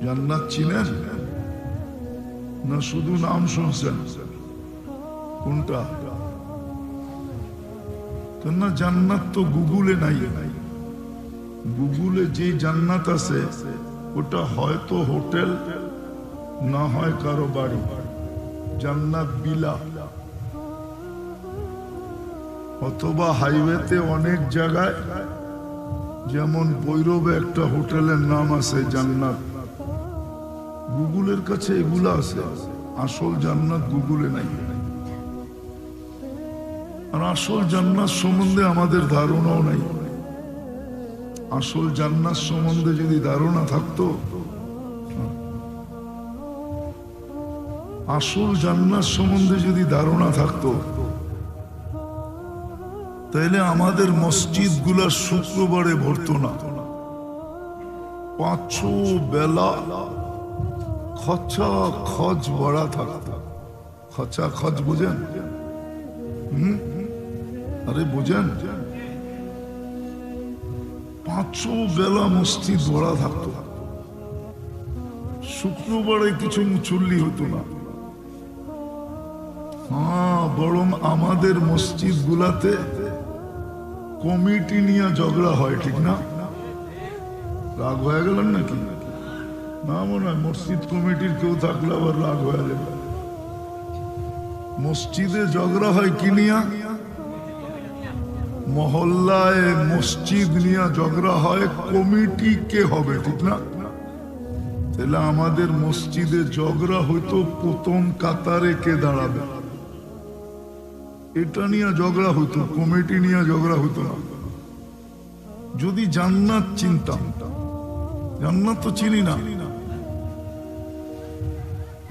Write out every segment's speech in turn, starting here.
জান্নাত চিনেন না শুধু নাম শুনছেন? কোনটা? কেননা জান্নাত তো গুগলে নাই। গুগলে যে জান্নাত আছে ওটা হয়তো হোটেল, না হয় কারো বাড়ি। জান্নাত বিলা, অথবা হাইওয়েতে অনেক জায়গায়, যেমন বৈরবে একটা হোটেলের নাম আছে জান্নাত। গুগলের কাছে এগুলো আছে, আসল জান্নাত গুগলে নাই। আর আসল জান্নাত সম্বন্ধে আমাদের ধারণাও নাই। আসল জান্নাত সম্বন্ধে যদি ধারণা থাকতো, আসল জান্নাত সম্বন্ধে যদি ধারণা থাকতো, তাইলে আমাদের মসজিদ গুলা শুক্রবারে ভরতো না। 5 বেলা খচা খচ বড়া থাকতো। খচা খচ বুঝেন? আরে বুঝেন? 5 বেলা মসজিদ ভরা থাকতো। শুক্রবারে কিছু মুচল্লি হতো না। হ্যাঁ, বরং আমাদের মসজিদ গুলাতে কমিটি নিয়ে ঝগড়া হয়, ঠিক না? রাগ হয়ে গেলেন নাকি? না, মনে হয় মসজিদ কমিটির কেউ থাকলে আবার রাগ হয়ে যাবে। মসজিদে ঝগড়া হয় কি নিয়া? মহল্লায় মসজিদ নিয়ে ঝগড়া হয় কমিটি কে হবে, ঠিক না? তাহলে আমাদের মসজিদে ঝগড়া হইতো প্রথম কাতারে কে দাঁড়াবে, এটা নিয়ে ঝগড়া হইতো, কমিটি নিয়ে ঝগড়া হইতো না। যদি জান্নাত চিনতাম, জান্নাত তো চিনি না,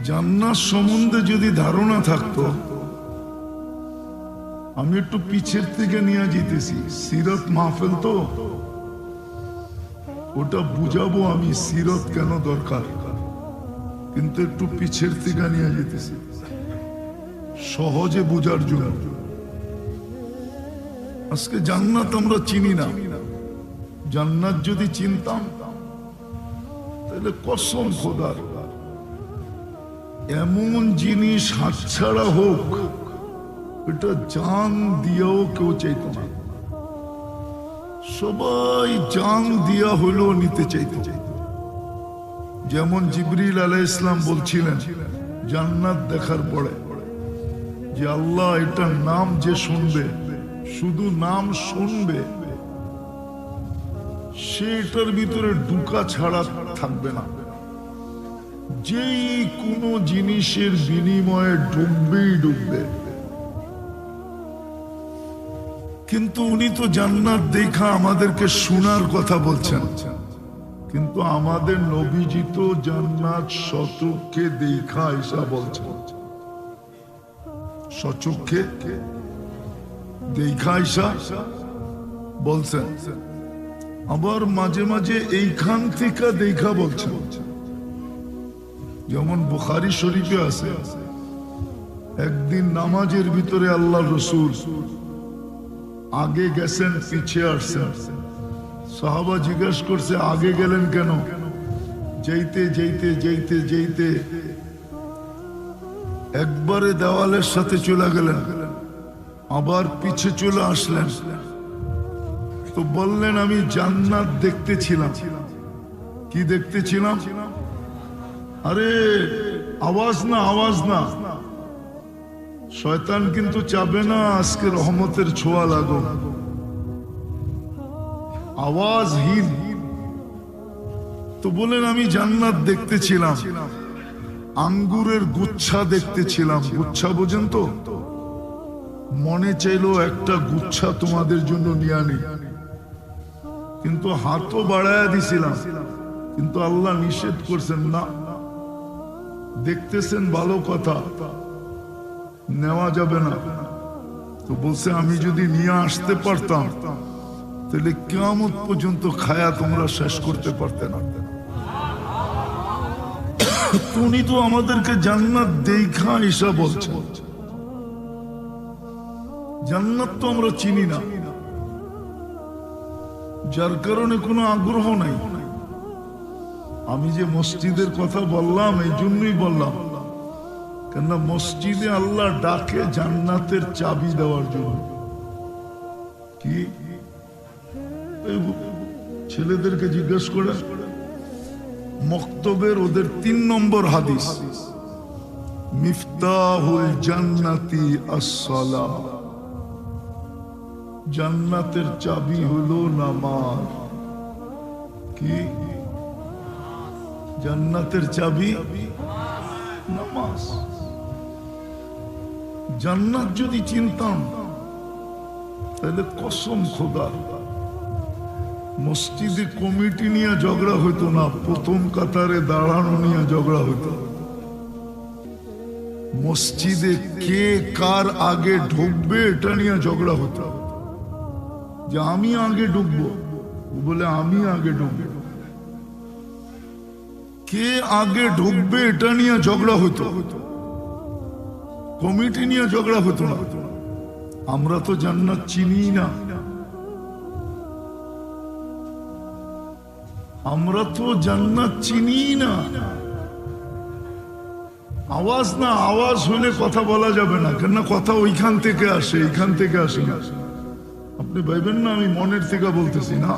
জান্নাত সম্বন্ধে যদি ধারণা থাকতো, আমি একটু পিছের থেকে নিয়ে যেতেছি। সিরত মাহফিল তো, ওটা বুঝাবো আমি সিরত কেন দরকার, কিন্তু একটু পিছের থেকে নিয়ে যেতেছি সহজে বোঝার জন্য। আজকে জান্নাত আমরা চিনি না। জান্নাত যদি চিনতাম, তাহলে কসম খোদার এমন জিনিস হাতছাড়া হোক, এটা জান দিয়েও কেউ চাইত না। সবাই জান দিয়া হলেও নিতে চাইত। যেমন জিবরিল আলাইহিস সালাম বলছিলেন জান্নাত দেখার পরে যে আল্লাহ, এটার নাম যে শুনবে, শুধু নাম শুনবে, সে এটার ভিতরে ঢুকা ছাড়া থাকবে না। যেই কোনো জিনিসের বিনিময়ে ডুববেই ডুববে। কিন্তু উনি তো জান্নাত দেখা আমাদেরকে শোনার কথা বলছেন, কিন্তু আমাদের নবীজি তো জান্নাত সচক্ষে দেখা এসা বলছেন। সচক্ষে দেখা এসা বলছেন, আবার মাঝে মাঝে এইখান থেকে দেখা বলছেন। যেমন বুখারী শরীফে আছে, একদিন নামাজের ভিতরে আল্লাহ রসুল আগে গেছেন, পিছিয়ে আসছেন। সাহাবা জিজ্ঞেস করছে আগে গেলেন কেন? যেতে যেতে যেতে যেতে একবারে দেওয়ালের সাথে চলে গেলেন, আবার পিছে চলে আসলেন। তো বললেন আমি জান্নাত দেখতেছিলাম। কি দেখতেছিলাম? আরে আওয়াজ না, আওয়াজ না। শয়তান কিন্তু চাবে না আজকে রহমতের ছোঁয়া লাগো। আওয়াজহীন। তো বলেন আমি জান্নাত দেখতেছিলাম, আঙ্গুরের গুচ্ছা দেখতেছিলাম। গুচ্ছা বোঝেন তো? মনে চাইলো একটা গুচ্ছা তোমাদের জন্য নিয়ে আনি, কিন্তু হাতও বাড়ায়া দিছিলাম, কিন্তু আল্লাহ নিষেধ করছেন না। দেখতেছেন ভালো কথা, নেওয়া যাবে না। তো বলছে আমি যদি নিয়ে আসতে পারতাম, তাহলে কিয়ামত পর্যন্ত খায়া তোমরা শেষ করতে পারতে না। উনি তো আমাদেরকে জান্নাত দেখা এসা বলছেন। জান্নাত তো আমরা চিনি না, যার কারণে কোনো আগ্রহ নাই। আমি যে মসজিদের কথা বললাম এই জন্যই বললাম, কেননা মসজিদে আল্লাহ ডাকে জান্নাতের চাবি দেওয়ার জন্য। কি ছেলেদেরকে জিজ্ঞেস করে মক্তবের ওদের 3 নম্বর হাদিস, মিফতাহুল জান্নাতি আস-সালাহ, জান্নাতের চাবি হলো নামাজ। কি জান্নাতের চাবি? নামাজ। জান্নাত যদি চিনতাম তাহলে কসম খোদা মসজিদে কমিটি নিয়ে ঝগড়া হইতো না, প্রথম কাতারে দাঁড়ানো নিয়ে ঝগড়া হইতো। মসজিদে কে কার আগে ঢুকবে এটা নিয়ে ঝগড়া হতো, যে আমি আগে ঢুকবো, বলে আমি আগে ঢুকবো। কে আগে ঢুকবে এটা নিয়ে ঝগড়া হতো, কমিটি নিয়ে ঝগড়া হতো না। আমরা তো জান্নাত চিনি না, আমরা তো জান্নাত চিনি না। আওয়াজ না, আওয়াজ হইলে কথা বলা যাবে না, কেননা কথা ওইখান থেকে আসে, এইখান থেকে আসে না। আপনি ভাইবেন না আমি মনের থেকে বলতেছি, না,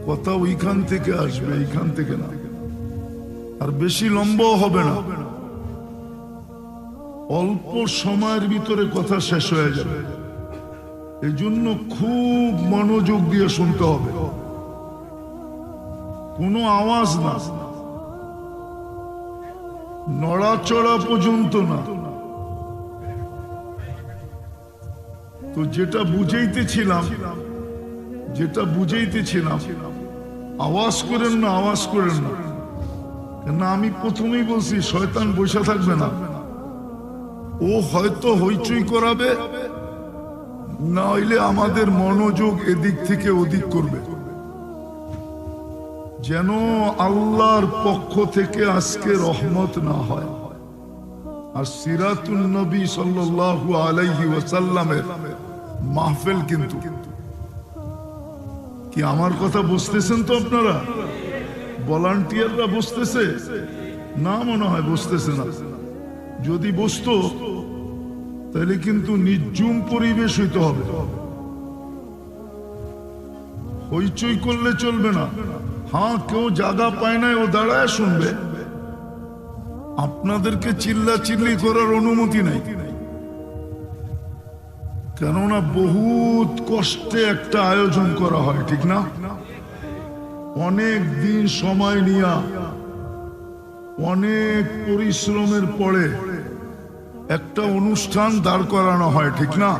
কথা ওইখান থেকে আসবে, এইখান থেকে না। আর বেশি লম্বাও হবে না, অল্প সময়ের ভিতরে কথা শেষ হয়ে যাবে। এই জন্য খুব মনোযোগ দিয়ে শুনতে হবে, কোনো আওয়াজ না, নড়াচড়া পর্যন্ত না। তো যেটা বুঝাইতেছিলাম, আওয়াজ করেন না, আওয়াজ করেন না। কেন আমি প্রথমেই বলছি শয়তান বসে থাকবে না, ও হয়তো হইচই করাবে, না হইলে আমাদের মনোযোগ এদিক থেকে ওদিক করবে, যেন আল্লাহর পক্ষ থেকে আজকে রহমত না হয়। আর সিরাতুন নবী সাল্লাল্লাহু আলাইহি ওয়াসাল্লামের মাহফিল কিন্তু, কি আমার কথা বুঝতেছেন তো আপনারা? ভলান্টিয়াররা বুঝতেছে না? মনে হয় বুঝতেছে না। যদি বুঝতো তাহলে কিন্তু নির্জুম পরিবেশ হইতে হবে, হইচই করলে চলবে না। হ্যাঁ, কেউ জায়গা পায় না, ও দাঁড়ায় শুনবে, আপনাদেরকে চিল্লা চিল্লি করার অনুমতি নাই। কেননা বহুত কষ্টে একটা আয়োজন করা হয়, ঠিক না? অনেক দিন সময় নিয়ে, অনেক পরিশ্রমের পরে একটা অনুষ্ঠান দাঁড় করানো হয়, ঠিক না?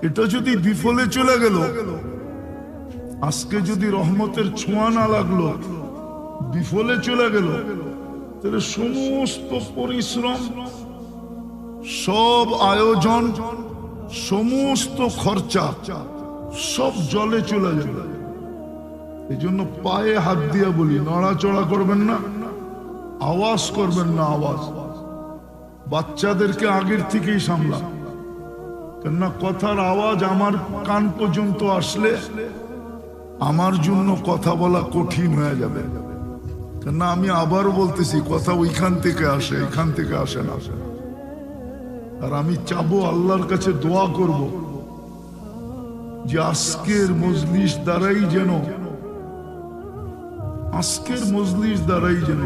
এটা যদি বিফলে চলে গেল, আজকে যদি রহমতের ছোঁয়া না লাগলো, বিফলে চলে গেল, তাহলে সমস্ত পরিশ্রম, সব আয়োজন, সমস্ত খরচা সব জলে চলে যাবে। এই জন্য পায়ে হাত দিয়ে বলি, নড়াচড়া করবেন না, আওয়াজ করবেন না। আওয়াজ বাচ্চাদেরকে আগের থেকেই সামলা, কেননা কথার আওয়াজ আমার কান পর্যন্ত আসলে আমার জন্য কথা বলা কঠিন হয়ে যাবে। কেননা আমি আবার বলতেছি, কথা ওইখান থেকে আসে, এখান থেকে আসে না। আর আমি চাবো, আল্লাহর কাছে দোয়া করব যে আজকের মজলিস দ্বারাই যেন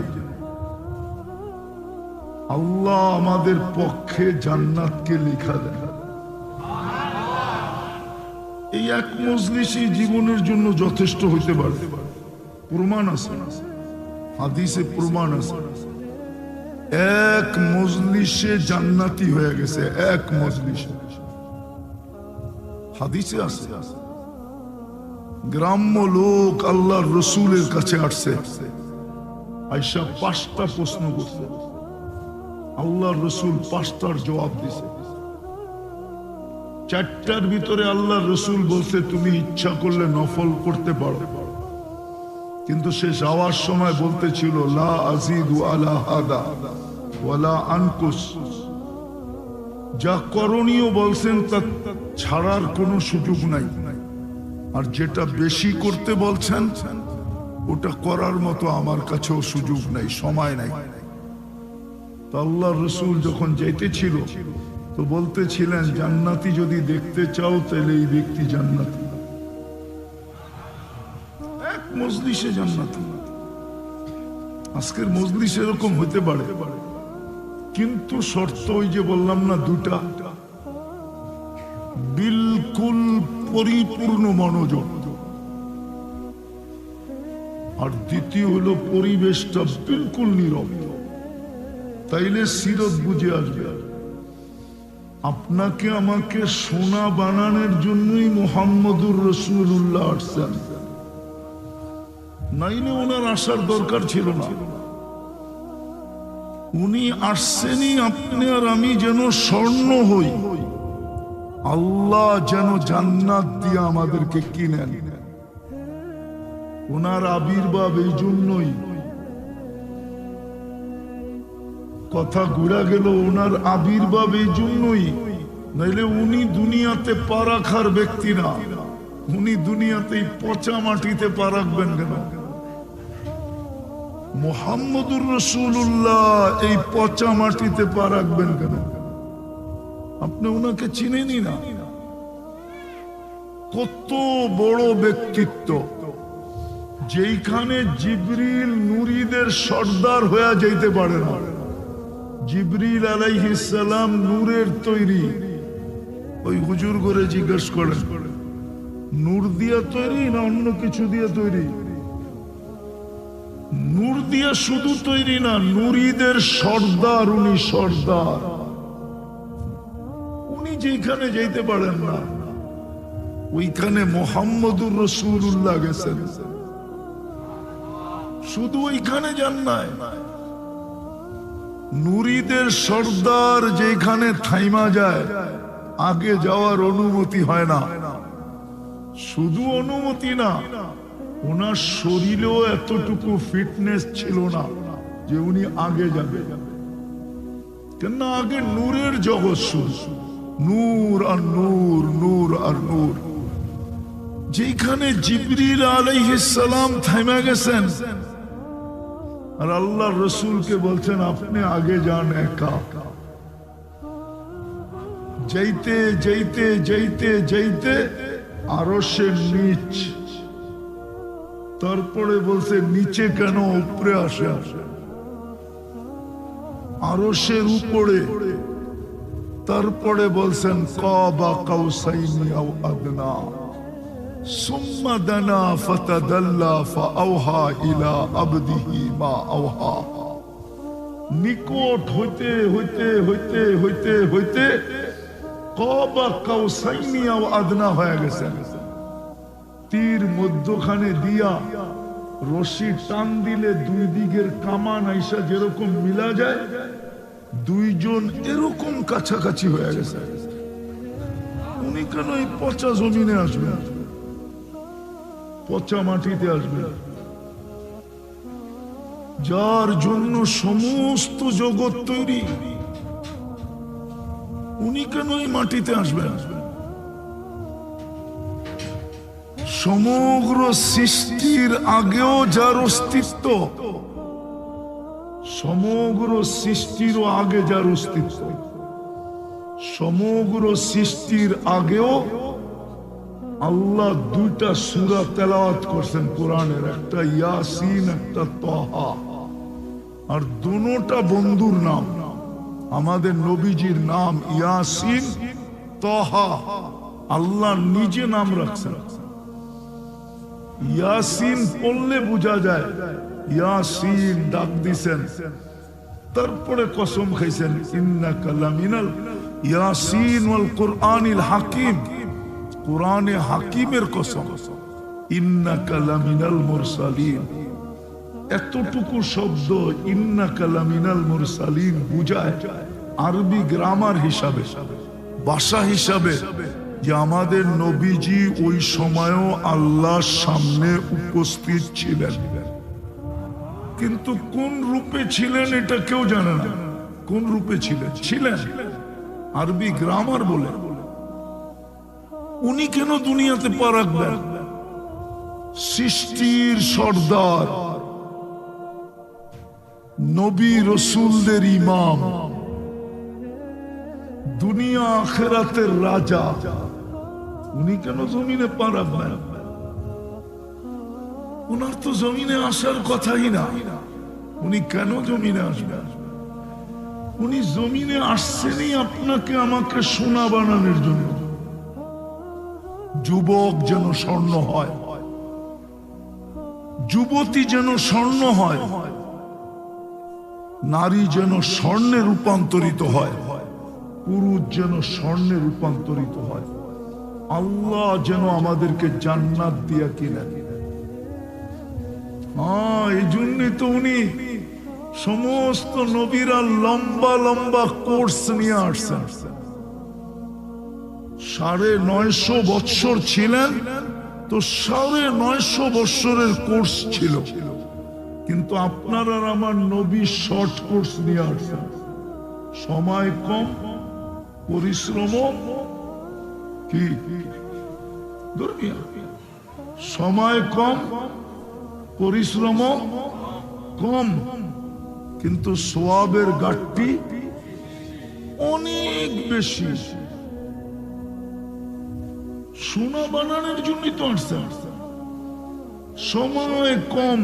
আল্লাহ আমাদের পক্ষে জান্নাতকে লেখা দেন। এই এক মজলিসই জীবনের জন্য যথেষ্ট হইতে পারে। প্রমাণ আছে, হাদিসে প্রমাণ আছে, এক মজলিসে জান্নাতি হয়ে গেছে, এক মজলিসে। হাদিসে আছে, গ্রাম্য লোক আল্লাহর রসুলের কাছে আসছে, আয়েশা 5টা প্রশ্ন করছে, আল্লাহর রসুল 5টার জবাব দিছে। 4টার ভিতরে আল্লাহর রসুল বলছে তুমি ইচ্ছা করলে নফল করতে পারো, কিন্তু সে যাওয়ার সময় বলতেছিল লা আযীদু আলা হাদা ওয়ালা আনকুস, যা করণীয় বলছেন তা ছাড়ার কোনো সুযোগ নাই, আর যেটা বেশি করতে বলছেন ওটা করার মতো আমার কাছেও সুযোগ নাই, সময় নাই। তো আল্লাহ রসুল যখন যাইতেছিল তো বলতেছিলেন, জান্নাতি যদি দেখতে চাও তাহলে এই ব্যক্তি জান্নাতি, এক মজলিসে জান্নাতি। আজকের মজলিস এরকম হতে পারে, কিন্তু শর্ত ওই যে বললাম না দুটা, বিলকুল পরিপূর্ণ মনোযোগ, আর দ্বিতীয় হলো পরিবেশটা বিলকুল নীরব। তাইলে সিরত বুঝে আসবে। আপনাকে আমাকে সোনা বানানোর জন্যই মুহাম্মদুর রাসূলুল্লাহ আসছেন, নাইলে ওনার আসার দরকার ছিল না। উনি আসছেনই আপনি আর আমি যেন স্বর্ণ হই, আল্লাহ যেন জান্নাত দিয়ে আমাদেরকে কিনেন। ওনার আবির্ভাব এই জন্যই, কথা ঘুরা গেল, ওনার আবির্ভাব এই জন্যই, নাইলে উনি দুনিয়াতে পা রাখার ব্যক্তি না। উনি দুনিয়াতে পচা মাটিতে পা রাখবেন কেন? মুহাম্মদুর রাসূলুল্লাহ এই পচা মাটিতে পা রাখবেন কেন? আপনি ওনাকে চিনেনই না। কত বড় ব্যক্তিত্ব, যেইখানে জিবরিল নূরীদের সর্দার হয়ে যাইতে পারে না। জিবরিল আলাইহিস সালাম নূরের তৈরি। ওই হুজুর করে জিজ্ঞেস করেন, নূর দিয়া তৈরি না অন্য কিছু দিয়ে তৈরি? নূর দিয়া শুধু তৈরি না, নূরীদের সর্দার উনি, সর্দার। উনি যেখানে যাইতে পারেন না, ওইখানে মুহাম্মদুর রাসূলুল্লাহ গেছেন। শুধু ওইখানে যান নাই, নূরীদের সর্দার যেখানে থাইমা যায়, আগে যাওয়ার অনুমতি হয় না। শুধু অনুমতি না, ওনার শরীরেও এতটুকু ফিটনেস ছিল না যে উনি আগে যাবে। কেন? আগে নূরের জগৎ শুরু, নূর আর নূর, নূর আর নূর। যেখানে জিবরিল আলাইহিস সালাম থাইমা গেছেন, আর আল্লাহ রসুলকে বলছেন আপনি আগে যান একা। যাইতে যাইতে যাইতে যাইতে আরশের নিচ, তারপরে বলছে নিচে কেন, উপরে আসে। আরশের উপরে, তারপরে বলছেন কাবা কাউসাইনি আও আদনা, সুম্মা দানা ফাতাদাল্লা ফাআওহা ইলা আবদিহি মা আওহা। নিকট হইতে হইতে হইতে হইতে হইতে কাবা কাউসাইনি আও আদনা হয়ে গেছে। তীর মধ্যখানে দিয়া রশি টান দিলে দুই দিকের কামান আইসা যেরকম মিলা যায়, দুইজন এরকম কাছাকাছি হয়ে গেছে। উনি কেন এই পচা জমিনে আসবেন, পচা মাটিতে আসবেন? যার জন্য সমস্ত জগৎ তৈরি, উনি কেন এই মাটিতে আসবেন? সমগ্র সৃষ্টির আগেও যার অস্তিত্ব, সমগ্র সৃষ্টিরও আগে যার অস্তিত্ব, সমগ্র সৃষ্টির আগেও আল্লাহ দুইটা সূরা তেলাওয়াত করছেন কোরআনের, একটা ইয়াসিন, একটা তাহা। আর দুটোটা বন্ধুর নাম, আমাদের নবীজির নাম ইয়াসিন, তাহা। আল্লাহ নিজে নাম রাখছেন। ইয়াসিন পড়লে বোঝা যায় ইয়াসিন ডাক দিছেন, তারপরে কসম খাইছেন ইন্নাকা লামিনাল ইয়াসিন ওয়াল কুরআনিল হাকিম। কুরআনে হাকিমের কসম, ইন্নাকা লামিনাল মুরসালিন। এতটুকু শব্দ ইন্নাকা লামিনাল মুরসালিন বুঝায় আরবি গ্রামার হিসাবে, ভাষা হিসাবে, যে আমাদের নবীজি ওই সময়ও আল্লাহর সামনে উপস্থিত ছিলেন। কিন্তু কোন রূপে ছিলেন এটা কেউ জানে না। কোন রূপে ছিলেন? ছিলেন আরবি গ্রামার বলে। উনি কেন দুনিয়াতে পা রাখবেন? সৃষ্টির সর্দার, নবী রসুলদের ইমাম, দুনিয়া আখেরাতের রাজা, উনি কেন জমিনে পা রাখবেন? ওনার তো জমিনে আসার কথাই না। উনি কেন জমিনে আসবেন? উনি জমিনে আসছেনই আপনাকে আমাকে সোনা বানানোর জন্য। যুবক যেন স্বর্ণ হয়, যুবতী যেন স্বর্ণ হয়, নারী যেন স্বর্ণে রূপান্তরিত হয়, পুরুষ যেন স্বর্ণে রূপান্তরিত হয়। আল্লাহ যেন আমাদেরকে জান্নাত দিয়া কিনেন। এই জন্যই তো উনি সমস্ত নবীরা লম্বা লম্বা কোর্স নিয়ে আসছেন। 950 বৎসর ছিলেন তো 950 বৎসরের কোর্স ছিল, কিন্তু আপনার আর আমার নবী শর্ট কোর্স নিয়ে আসছেন। সময় কম, পরিশ্রম কি দুনিয়া, সময় কম, পরিশ্রম কম, কিন্তু সোয়াবের ঘাটতি অনেক বেশি। সোনা বানানোর জন্যই তো আসছেন। সময় কম,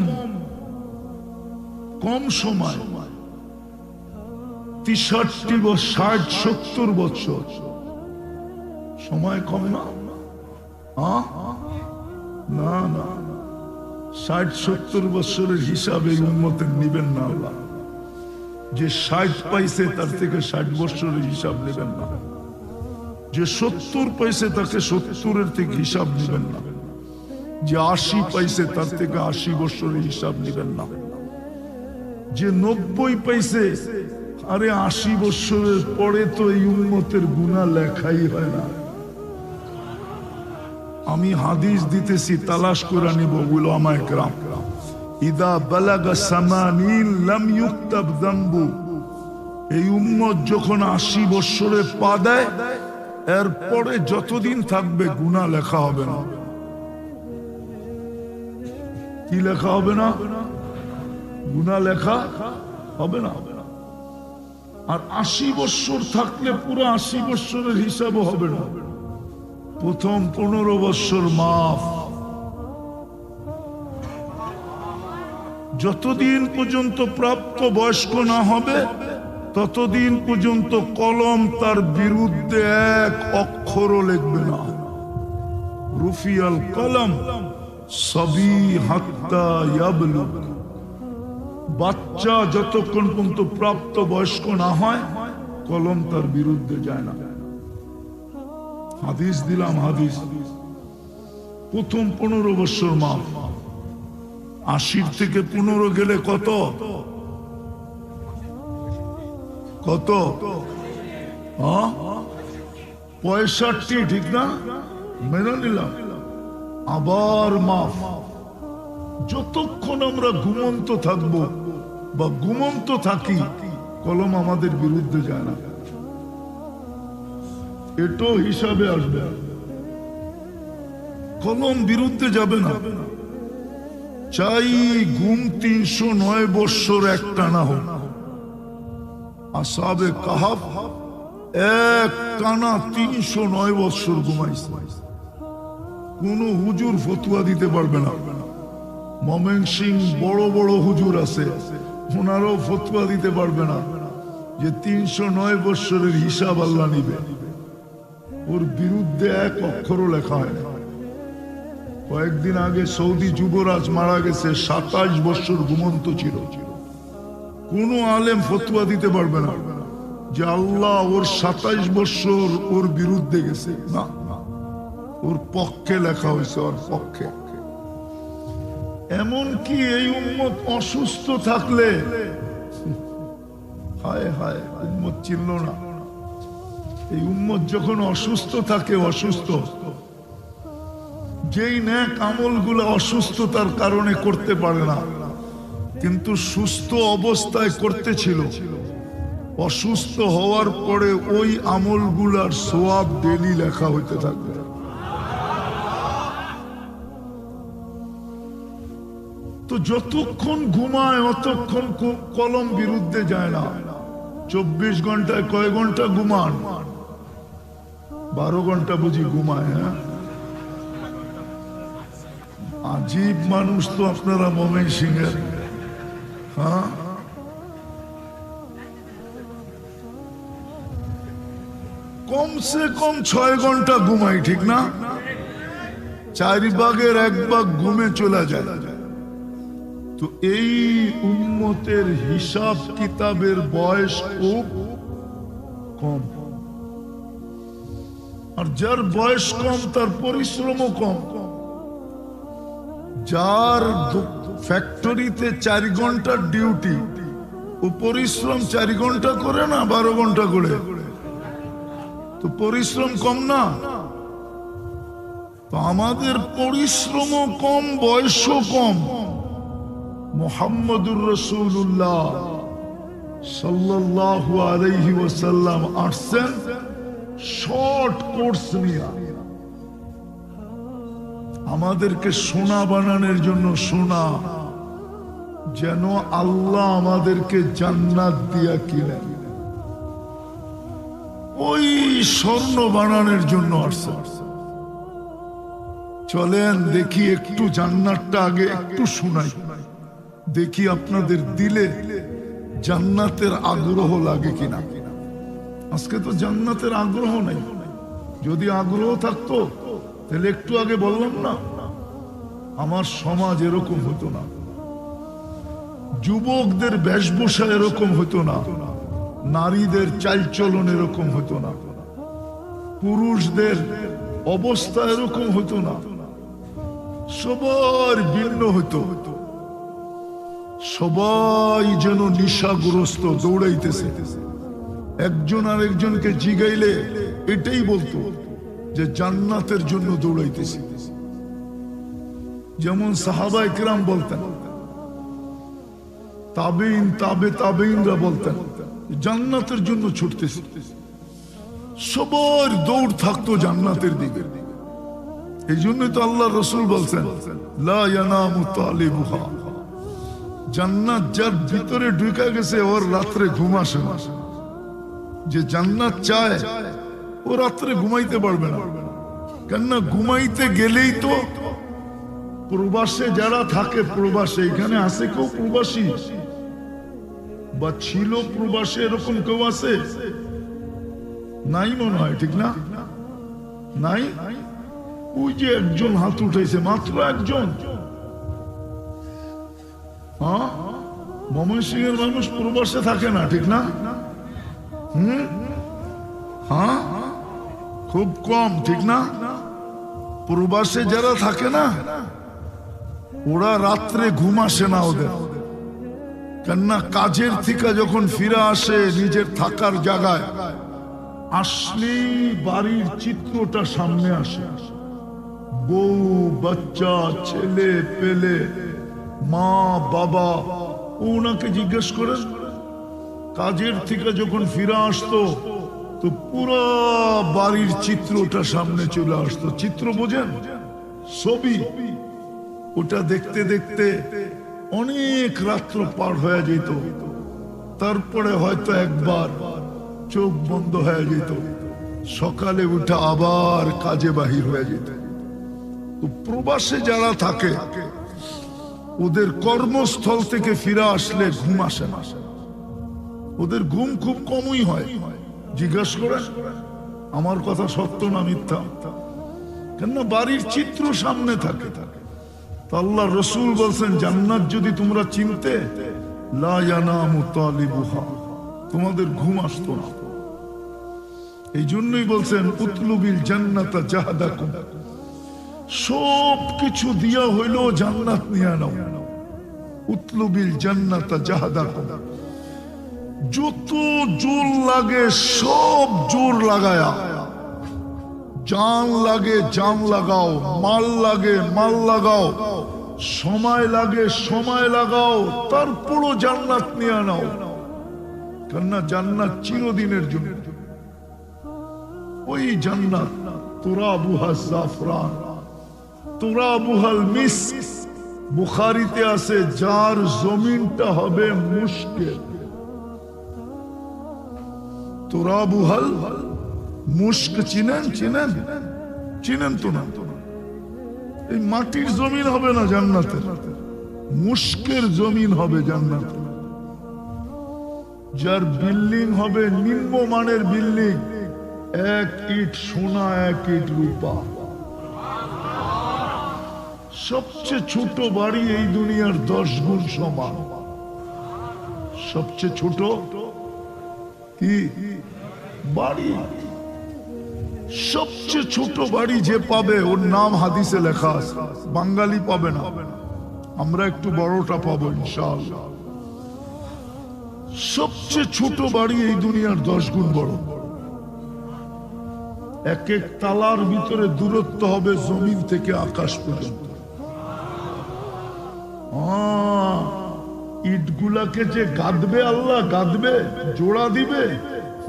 কম সময়, 63 বা 60-70 বছর সময় কম না? না না, 60-70 বছরের হিসাবে উম্মতের নিবেন না আল্লাহ। যে 60 পাইছে তার থেকে 60 বছরের হিসাব নেবেন না, যে 70 পাইছে তাকে 70-এর থেকে হিসাব নেবেন না, যে 80 পাইছে তার থেকে 80 বছরের হিসাব নেবেন না, যে 90 পাইছে, আরে 80 বছরের পরে তো এই উম্মতের গুনাহ লেখাই হয় না। আমি হাদিস দিতেছি, তালাশ করে নিব। উলামায়ে কেরাম, ইদা বালাগা সামানিন লাম ইউক্তাব যামবু, এই উম্মত যখন 80 বছরে পা দেয়, এরপরে যতদিন থাকবে গুনাহ লেখা হবে না। কি লেখা হবে না? গুনাহ লেখা হবে না। আর 80 বছর থাকলে পুরো 80 বছরের হিসাবও হবে না। প্রথম 15 বছর মাফ। যতদিন পর্যন্ত প্রাপ্ত বয়স্ক না হবে ততদিন পর্যন্ত কলম তার বিরুদ্ধে এক অক্ষরও লিখবে না। রুফিয়াল কলম সবি হাত্তা ইয়াবলুগ, বাচ্চা যতক্ষণ পর্যন্ত প্রাপ্ত বয়স্ক না হয় কলম তার বিরুদ্ধে যায় না। হাদিস দিলাম, হাদিস। প্রথম 15 বছর মাফ। 80 থেকে 15 গেলে কত? কত? 65, ঠিক না? মেনে নিলাম। আবার মাফ। যতক্ষণ আমরা ঘুমন্ত থাকবো বা ঘুমন্ত থাকি কলম আমাদের বিরুদ্ধে যায় না। এটাও হিসাবে আসবে, কলম বিরুদ্ধে যাবে না। চাই ঘুম 309 বৎসর একটানা হোক। আসহাবে কাহাফ এক টানা 309 বৎসর ঘুমাইছে। কোন হুজুর ফতুয়া দিতে পারবে না। ময়মনসিং বড় বড় হুজুর আছে, ওনারাও ফতুয়া দিতে পারবে না যে 309 বৎসরের হিসাব আল্লাহ নিবে। ওর বিরুদ্ধে এক অক্ষরও লেখা হয় না। কয়েকদিন আগে সৌদি যুবরাজ মারা গেছে, 27 বছর ঘুমন্ত ছিল। কোন আলেম ফতুয়া দিতে পারবে না যে আল্লাহ ওর 27 বছর ওর বিরুদ্ধে গেছে। না, ওর পক্ষে লেখা হয়েছে, ওর পক্ষে। এমনকি এই উম্মত অসুস্থ থাকলে, হায় হায়, উম্মত চিনল না। এই উম্মত যখন অসুস্থ থাকে, অসুস্থ, যেই নেক আমলগুলো অসুস্থতার কারণে করতে পারে না, কিন্তু সুস্থ অবস্থায় করতেছিল, অসুস্থ হওয়ার পরে ওই আমলগুলার সওয়াব ডেইলি লেখা হইতে থাকবে। তো যতক্ষণ ঘুমায় অতক্ষণ কলম বিরুদ্ধে যায় না। 24 ঘন্টায় কয় ঘন্টা ঘুমান? 12 ঘন্টা বুঝি ঘুমায়। হ্যাঁ, আজীব মানুষ তো আপনারা ময়মনসিংহের। হ্যাঁ, কমসে কম 6 ঘন্টা ঘুমাই, ঠিক না? 4 ভাগের 1 ভাগ ঘুমে চলে যায়। তো এই উম্মতের হিসাব কিতাবের বয়স খুব কম, আর যার বয়স কম তার পরিশ্রমও কম। যার ফ্যাক্টরিতে 4 ঘন্টার ডিউটি, ও পরিশ্রম 4 ঘন্টা করে না 12 ঘন্টা করে, তো পরিশ্রম কম না? তো আমাদের পরিশ্রমও কম, বয়সও কম। মুহাম্মদুর রাসূলুল্লাহ সাল্লাল্লাহু আলাইহি ওয়াসাল্লাম আসছেন শর্ট কোর্স নিয়ে, আমাদেরকে সোনা বানানোর জন্য। সোনা যেন আল্লাহ আমাদেরকে জান্নাত দিয়া কিনেন, ওই স্বর্ণ বানানোর জন্য আসছে। চলেন দেখি একটু জান্নাতটা আগে একটু শোনাই, দেখি আপনাদের দিলে জান্নাতের আগ্রহ লাগে কিনা। আজকে তো জান্নাতের আগ্রহ নাই। যদি আগ্রহ থাকতো তাহলে একটু আগে বললাম না, আমার সমাজ এরকম হতো না, যুবকদের বেশভূষা এরকম হতো না, নারীদের চালচলন এরকম হতো না, পুরুষদের অবস্থা এরকম হতো না, সবার ভিন্ন হতো। সবাই যেন নেশাগ্রস্ত, দৌড়াইতেছে। একজন আর একজনকে জিগাইলে এটাই বলতো যে জান্নাতের জন্য দৌড়াইতেছি। যেমন সাহাবায়ে কেরাম বলতেন, তাবেঈন তাবেঈনরা বলতেন জান্নাতের জন্য ছুটতেছি। সবার দৌড় থাকতো জান্নাতের দিকে। এই জন্যই তো আল্লাহ রাসূল বলছেন, লা ইয়ানামু তালিবুহা, জান্নাত যার ভিতরে ঢুকে গেছে ওর রাত্রে ঘুম আসে না। যে জান্নাত চায় ও রাত্রে ঘুমাইতে পারবে না, কেননা ঘুমাইতে গেলেই তো প্রবাসে যারা থাকে, প্রবাসে এখানে আছে কেউ প্রবাসী বা ছিল প্রবাসে, এরকম কেউ আছে? নাই মনে হয়, ঠিক না? নাই। ওই যে একজন হাত উঠেছে, মাত্র একজন। হ্যাঁ, ময়মনসিংহের মানুষ প্রবাসে থাকে না, ঠিক না? হ্যাঁ, খুব কম, ঠিক না? প্রবাসে যারা থাকে না, ওরা রাত্রে ঘুম আসে না ওদের, কেননা কাজের থেকে যখন ফিরে আসে নিজের থাকার জায়গায় আসলেই বাড়ির চিত্রটা সামনে আসে। বউ, বাচ্চা, ছেলে পেলে, মা, বাবা। ওনাকে জিজ্ঞেস করেন, কাজের থেকে যখন ফিরে আসতো তো পুরো বাড়ির চিত্রটা সামনে চলে আসতো। চিত্র বোঝেন? ছবি। ওটা দেখতে দেখতে অনেক রাত্র পার হয়ে যেত। তারপরে হয়তো একবার চোখ বন্ধ হয়ে যেত, সকালে উঠে আবার কাজে বাহির হয়ে যেত। তো প্রবাসে যারা থাকে ওদের কর্মস্থল থেকে ফিরে আসলে ঘুম আসে না, ওদের ঘুম খুব কমই হয়। জিজ্ঞাসা করেন আমার কথা সত্য না মিথ্যা? কেননা বাড়ির চিত্র সামনে থাকে। তো আল্লাহ রাসূল বলছেন, জান্নাত যদি তোমরা চিনতে, লা ইয়ানামু তালিবুহা, তোমাদের ঘুম আসতো না। এই জন্যই বলছেন, উতলুবিল জান্নাতা জাহাদাকুম, সব কিছু দিয়া হইল জান্নাত নিয়ে নাও। উতলুবিল জান্নাতা জাহাদাকুম, যত জোর লাগে সব জোর লাগায়া, জান লাগে জান লাগাও, মাল লাগে মাল লাগাও, সময় লাগে সময় লাগাও, তারপরও জান্নাত নিয়ে নাও। কেননা জান্নাত চিরদিনের জন্য। ওই জান্নাত তুরাবুহা জাফরান, তুরাবুহাল মিস্ক, বুখারীতে আছে যার জমিনটা হবে মুশকের, তুরাবুহাল মুশক। চিনেন চিনেন চিনেন তো না? এই মাটির জমিন হবে না জান্নাতের, মুশকের জমিন হবে জান্নাতে। যার বিল্ডিং হবে নিম্নমানের বিল্ডিং, এক ইট সোনা এক ইট রূপা। সবচেয়ে ছোট বাড়ি এই দুনিয়ার 10 গুণ সমান। সবচেয়ে ছোট কি বাড়ি? সবচেয়ে ছোট বাড়ি যে পাবে ওর নাম হাদিসে লেখা আছে, বাঙালি পাবে না, আমরা একটু বড়টা পাবো ইনশাআল্লাহ। সবচেয়ে ছোট বাড়ি এই দুনিয়ার 10 গুণ বড়। এক এক তালার ভিতরে দূরত্ব হবে জমিন থেকে আকাশ পর্যন্ত। ইটগুলাকে যে গাঁদবে আল্লাহ, গাঁদবে জোড়া দিবে,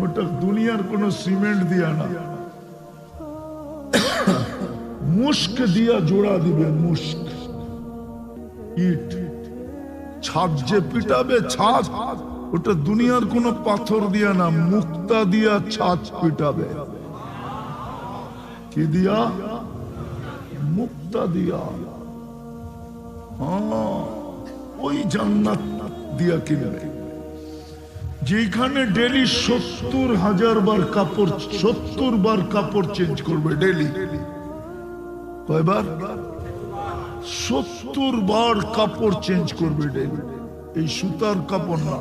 ওটা দুনিয়ার কোন সিমেন্ট দিয়া না, মুস্ক দিয়া জোড়া দিবে। মুস্ক ইট। ছাদ যে পিটাবে, ছাদ ওটা দুনিয়ার কোন পাথর দিয়া না, মুক্তা দিয়া ছাদ পিটাবে। কি দিয়া? মুক্তা দিয়া। ওই জান্নাত দিয়া কিনবে যেখানে ডেলি 70,000 বার কাপড়, 70 বার কাপড় চেঞ্জ করবে ডেলি। কয়বার? 70 বার কাপড় চেঞ্জ করবে ডেলি। এই সুতার কাপড় না,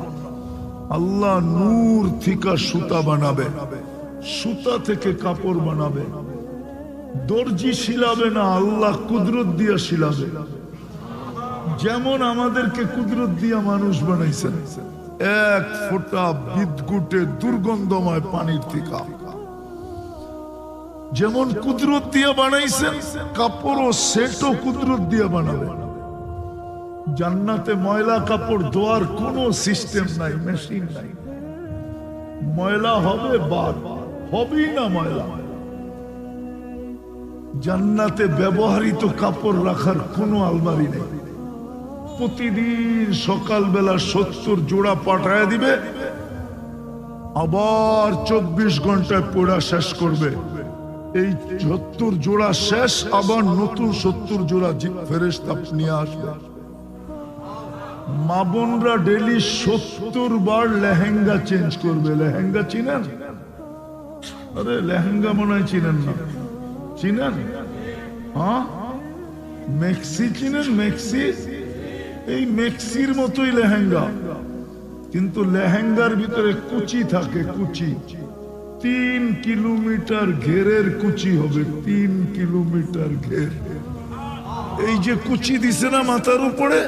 আল্লাহ নূর থেকে সুতা বানাবে, সুতা থেকে কাপড় বানাবে। দর্জি শিলাবে না, আল্লাহ কুদরত দিয়া শিলাবে। যেমন আমাদেরকে কুদরত দিয়া মানুষ বানাইছেন, এক ফোঁটা বিদ্যুটে দুর্গন্ধময় পানির থেকে যেমন কুদরত দিয়া বানাইছেন, কাপড়ও সেটও কুদরত দিয়া বানাবে। জান্নাতে ময়লা কাপড় ধোয়ার কোন সিস্টেম নাই, মেশিন নাই। ময়লা হবে বাদ, হবেই না ময়লা। জান্নাতে ব্যবহৃত কাপড় রাখার কোনো আলমারি নেই। প্রতিদিন সকালবেলা 70 জোড়া পাঠায় দিবে, আবার 24 ঘন্টায় পড়া শেষ করবে। এই 70 জোড়া শেষ, আবার নতুন 70 জোড়া ফেরেশতা নিয়ে আসবে। মা বোনরা ডেলি 70 বার লেহেঙ্গা চেঞ্জ করবে। লেহেঙ্গা চিনেন? আরে লেহেঙ্গা মনে হয় চিনেন না। চিনেন? হ্যাঁ, মেক্সি চিনেন? মেক্সি, এই মেক্সির মতোই লেহেঙ্গা, কিন্তু লেহেঙ্গার ভিতরে কুচি থাকে। কুচি 3 কিলোমিটার ঘেরের কুচি হবে, 3 কিলোমিটার ঘের। এই যে কুচি দিছে না মাথার উপরে,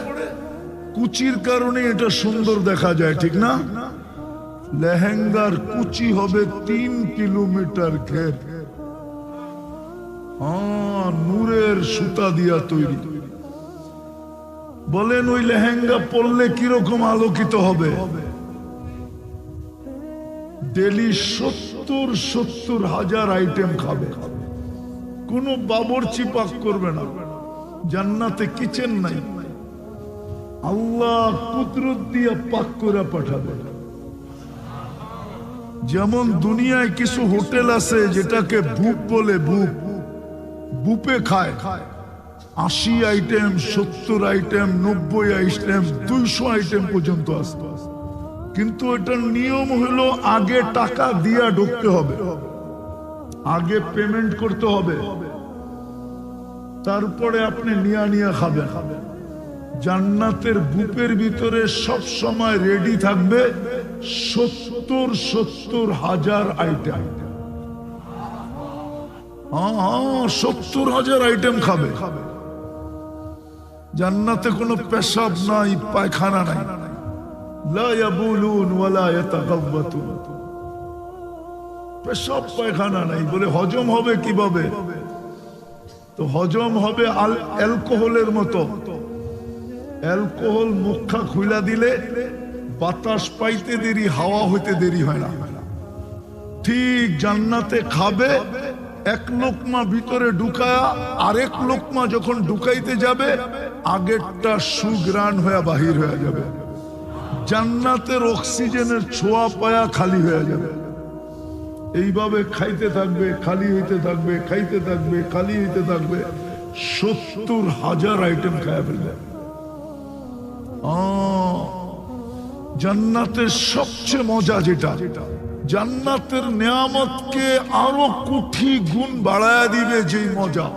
কুচির কারণে এটা সুন্দর দেখা যায়, ঠিক না? লেহেঙ্গার কুচি হবে 3 কিলোমিটার ঘের। নূরের সুতা দিয়া তৈরি। বলেন ওই লেহেঙ্গা পরলে কিরকম আলোকিত হবে? ডেলি 70,000 আইটেম খাবে, কোনো বাবুর্চি পাক করবে না। জান্নাতে কিচেন নাই, আল্লাহ কুদরত দিয়ে পাক করে পাঠাবে। যেমন দুনিয়ায় কিছু হোটেল আছে যেটাকে বুপ বলে, বুপ, বুপে খায় 80 আইটেম, 70 আইটেম, 90 আইটেম, 200 আইটেম পর্যন্ত আসতো। কিন্তু এটার নিয়ম হলো আগে টাকা দিয়া ঢুকতে হবে, আগে পেমেন্ট করতে হবে, তারপরে আপনি নিয়া খাবেন। জান্নাতের বুপের ভিতরে সব সময় রেডি থাকবে 70,000 আইটেম। 70,000 আইটেম খাবে। জান্নাতে কোনো পেশাব নাই, পায়খানা নাই। লা ইয়াবুলুন ওয়ালা ইয়াতাগাওয়াতুন। পেশাব পায়খানা নাই। বলে হজম হবে কিভাবে? তো হজম হবে অ্যালকোহলের মতো। অ্যালকোহল মুখা খুইলা দিলে বাতাস পাইতে দেরি, হাওয়া হইতে দেরি হয় না। ঠিক জান্নাতে খাবে, এক লোকমা ভিতরে ঢুকায়া আরেক লোকমা যখন ঢুকাইতে যাবে, আগেরটা সুগ্রাণ হয়ে বাহির হয়ে যাবে, জান্নাতের অক্সিজেনের ছোঁয়া পায়া খালি হয়ে যাবে। এইভাবে খাইতে থাকবে, খালি হইতে থাকবে, খাইতে থাকবে, খালি হইতে থাকবে, 70,000 আইটেম খায়া ফেলবে। জান্নাতের সবচেয়ে মজা যেটা, জান্নাতের নিয়ামতকে আরো কোটি গুণ বাড়ায় দিবে যেই মজা।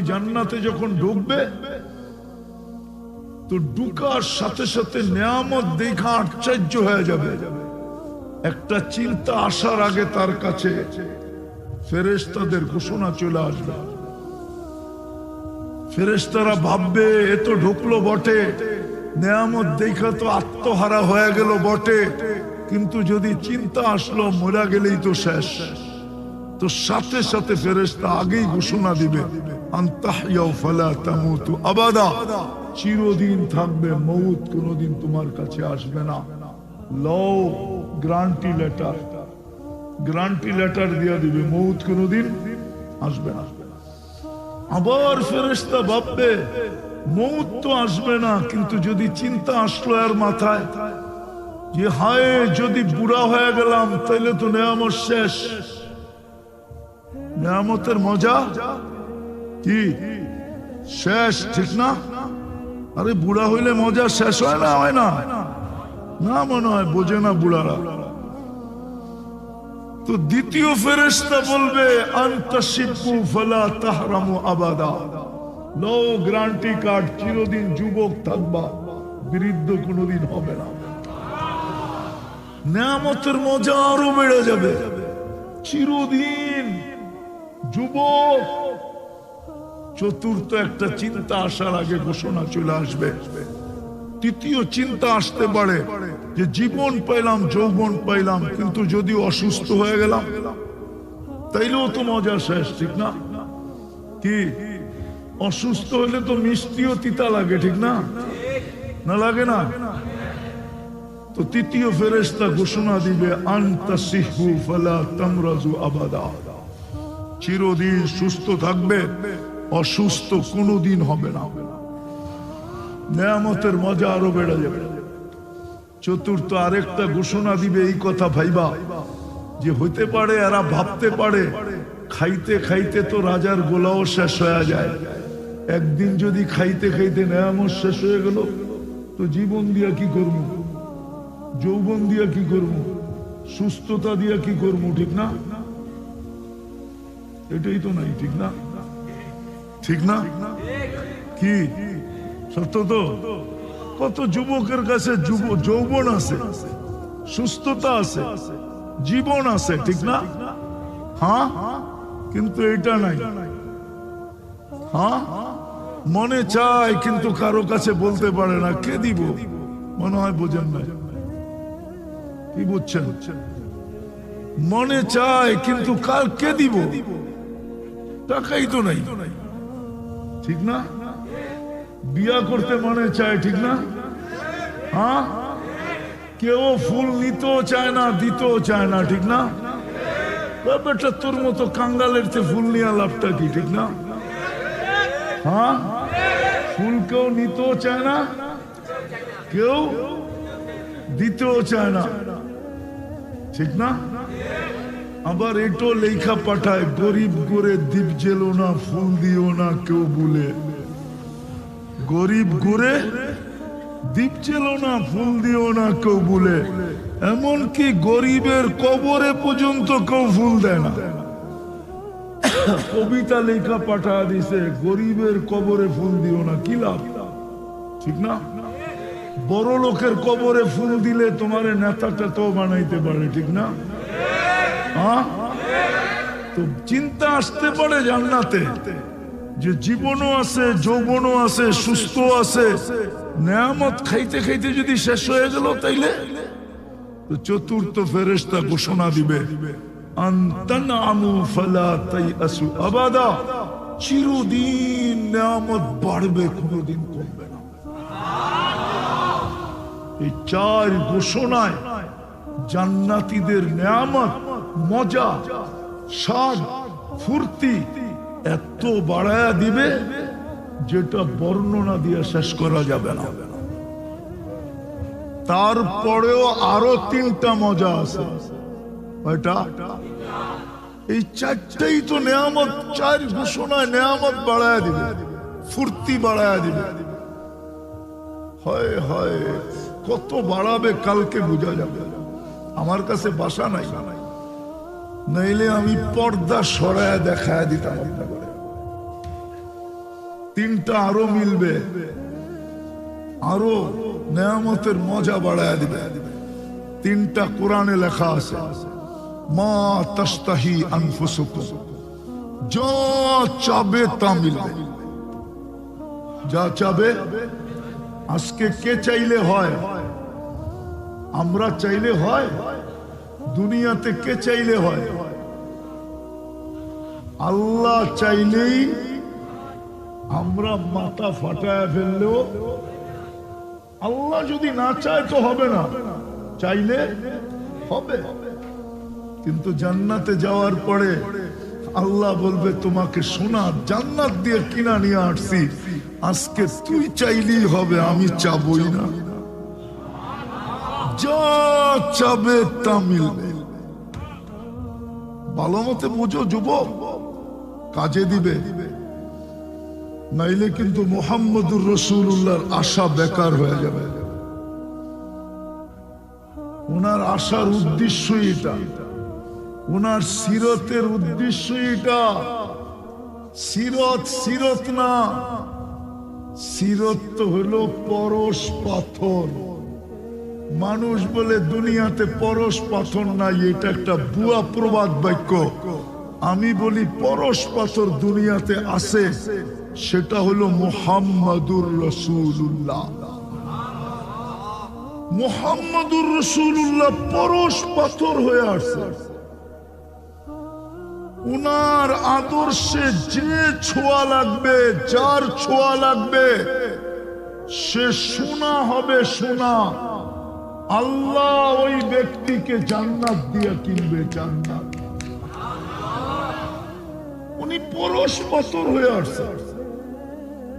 জান্নাতে যখন ঢুকবে তো ঢুকার সাথে সাথে নিয়ামত দেখা আশ্চর্য হয়ে যাবে। একটা চিন্তা আসার আগে তার কাছে ফেরেশতাদের ঘোষণা চলে আসবে। ফেরেশতারা ভাববে এ তো ঢুকলো বটে, নিয়ামত দেখা তো আত্মহারা হয়ে গেল বটে, কিন্তু যদি চিন্তা আসলো মরা গেলেই তো শেষ। তো সাথে সাথে ফেরেশতা আগেই ঘোষণা দিবে, আনতাহইয়াউ ফালা তামুতু আবাদা, চিরদিন থাকবে, মউত কোনোদিন তোমার কাছে আসবে না। লও গ্যারান্টি লেটার, গ্যারান্টি লেটার দিয়ে দিবে, মউত কোনোদিন আসবে না। আবার ফেরেশতা ভাববে মউত তো আসবে না, কিন্তু যদি চিন্তা আসলো আর মাথায় যে হায় যদি বুড়া হয়ে গেলাম তাইলে তো নিয়ামত শেষ। নিয়ামতের মজা কি শেষ, ঠিক না? আরে বুড়া হইলে মজা শেষ হয় না? হয় না? না মনে হয়, বোঝে না বুড়ারা। তো দ্বিতীয় ফেরেশতা বলবে আনতাশিবু ফালা তাহরামু আবাদা, নো গ্যারান্টি কার্ড, চিরদিন যুবক থাকবা, বৃদ্ধ কোনোদিন হবে না। নিয়ামতের মজা আরো বেড়ে যাবে, চিরদিন যুবক। চতুর্থ একটা চিন্তা আসার আগে ঘোষণা চলে আসবে। তৃতীয় চিন্তা আসতে পারে যে জীবন পাইলাম, যৌবন পাইলাম, কিন্তু যদি অসুস্থ হয়ে গেলাম তাইলেও তো মজা শেষ, ঠিক না? কি অসুস্থ হলে তো মিষ্টিও তিতা লাগে, ঠিক না? না লাগে না? তো তৃতীয় ফেরেশতা ঘোষণা দিবে আনতাসিহু ফালা তামরাজু আবাদা, চিরদিন সুস্থ থাকবে, অসুস্থ কোনোদিন হবে না। নিয়ামতের মজা আরো বেড়ে যাবে। চতুর্থ আরেকটা ঘোষণা দিবে এই কথা ভাইবা যে হইতে পারে এরা ভাবতে পারে খাইতে খাইতে তো রাজার গোলাও শেষ হয়ে যায়, একদিন যদি খাইতে খাইতে নিয়ামত শেষ হয়ে গেল তো জীবন দিয়া কি করব, যৌবন দিয়া কি করব, সুস্থতা দিয়া কি করব, ঠিক না? এটাই তো নাই, ঠিক না? ঠিক না? কি সত্য তো? কত যুবকের কাছে যৌবন আছে, সুস্থতা আছে, জীবন আছে, ঠিক না? হ্যাঁ, কিন্তু এটা নাই। হ্যাঁ, মনে চায় কিন্তু কারো কাছে বলতে পারে না, কে দিব? মনে হয় বোঝেন না, কি বুঝছেন? মনে চায় কিন্তু কার কে দিব? টাকাই তো নাই, ঠিক না? বিয়া করতে মনে চায়, ঠিক না? হ্যাঁ, কেউ ফুল নিতেও চায় না, দিতেও চায় না, ঠিক না? বেটা তোর মতো কাঙ্গালের চেয়ে ফুল নিয়ে লাভটা কি, ঠিক না? হ্যাঁ, ফুল কেউ নিতেও চায় না, কেউ দিতেও চায় না, ঠিক না? আবার এটো লেখা পাঠায় গরিব করে দ্বীপ জেলো না, ফুল দিও না কেউ বলে। গরিব করে দ্বীপ জেলো না, ফুল দিও না কেউ বলে। এমনকি গরিবের কবরে পর্যন্ত কেউ ফুল দেয় না। কবিতা লেখা পাঠা দিছে গরিবের কবরে ফুল দিও না, কি লাভ, ঠিক না? বড় লোকের কবরে ফুল দিলে তোমার নেতাটা তো বানাইতে পারে, ঠিক না? তো চিন্তা আসতে পারে জান্নাতে যে জীবনও আছে, যৌবনও আছে, সুস্থ আছে, নিয়ামত খাইতে খাইতে যদি শেষ হয়ে গেল তাইলে তো চতুর্থ ফেরেশতা ঘোষণা দিবে আনতানামু ফালা তাইআসু আবাদা, চিরদিন নিয়ামত বাড়বে, কোনোদিন কমবে না। এই চার ঘোষণায় জান্নাতীদের নিয়ামত, মজা, স্বাদ, ফুর্তি এত বাড়ায়া দিবে যেটা বর্ণনা দিয়ে শেষ করা যাবে না। তারপরেও আরো 3টা মজা আছে। কয়টা? এই 4টাই তো নেয়ামত। 4 ঘোষণায় নেয়ামত বাড়ায় দিবে, ফুর্তি বাড়ায় দিবে। হয় হয় কত বাড়াবে কালকে বোঝা যাবে। আমার কাছে বাসা নাই, নাইলে আমি পর্দা সরায় দেখায় দিতাম আপনাদের। 3টা আরো মিলবে, আরো নেয়ামতের মজা বাড়ায় দিবে। 3টা কোরআনে লেখা আছে, মা তাস্তাহি আনফুসুকুম, যা চাবে তা মিলবে। যা চাবে। আজকে কে চাইলে হয়? আমরা চাইলে হয়? দুনিয়াতে কে চাইলে হয়? আল্লাহ চাইলেই। আমরা মাথা ফাটায় ফেললেও, আল্লাহ যদি না চায় তো হবে না, চাইলে হবে। কিন্তু জান্নাতে যাওয়ার পরে আল্লাহ বলবে, তোমাকে সোনা জান্নাত দিয়ে কিনা নিয়ে আসছি, আজকে তুই চাইলেই হবে, আমি চাবই না। যা চাবে তা মিলবে। ভালো মতে বুঝো যুবক, কাজে দিবে, নাইলে কিন্তু মুহাম্মদুর রাসূলুল্লাহর আশা বেকার হয়ে যাবে। ওনার আশার উদ্দেশ্যই এটা, ওনার সিরতের উদ্দেশ্যই এটা। সিরত সিরত না, সিরত তো হলো পরশ পাথর। মানুষ বলে দুনিয়াতে পরশ পাথর নাই, এটা একটা ভুয়া প্রবাদ বাক্য। আমি বলি পরশ পাথর দুনিয়াতে আছে, সেটা হলো মুহাম্মাদুর রাসূলুল্লাহ। মুহাম্মাদুর রাসূলুল্লাহ পরশ পাথর হয়ে আসছে। উনার আদর্শে যে ছোঁয়া লাগবে, যার ছোঁয়া লাগবে, সে সোনা হবে সোনা। আল্লাহ ওই ব্যক্তিকে জান্নাত দিয়ে কিনবে, জান্নাত। উনি পরশ পাথর হয়ে আসছে।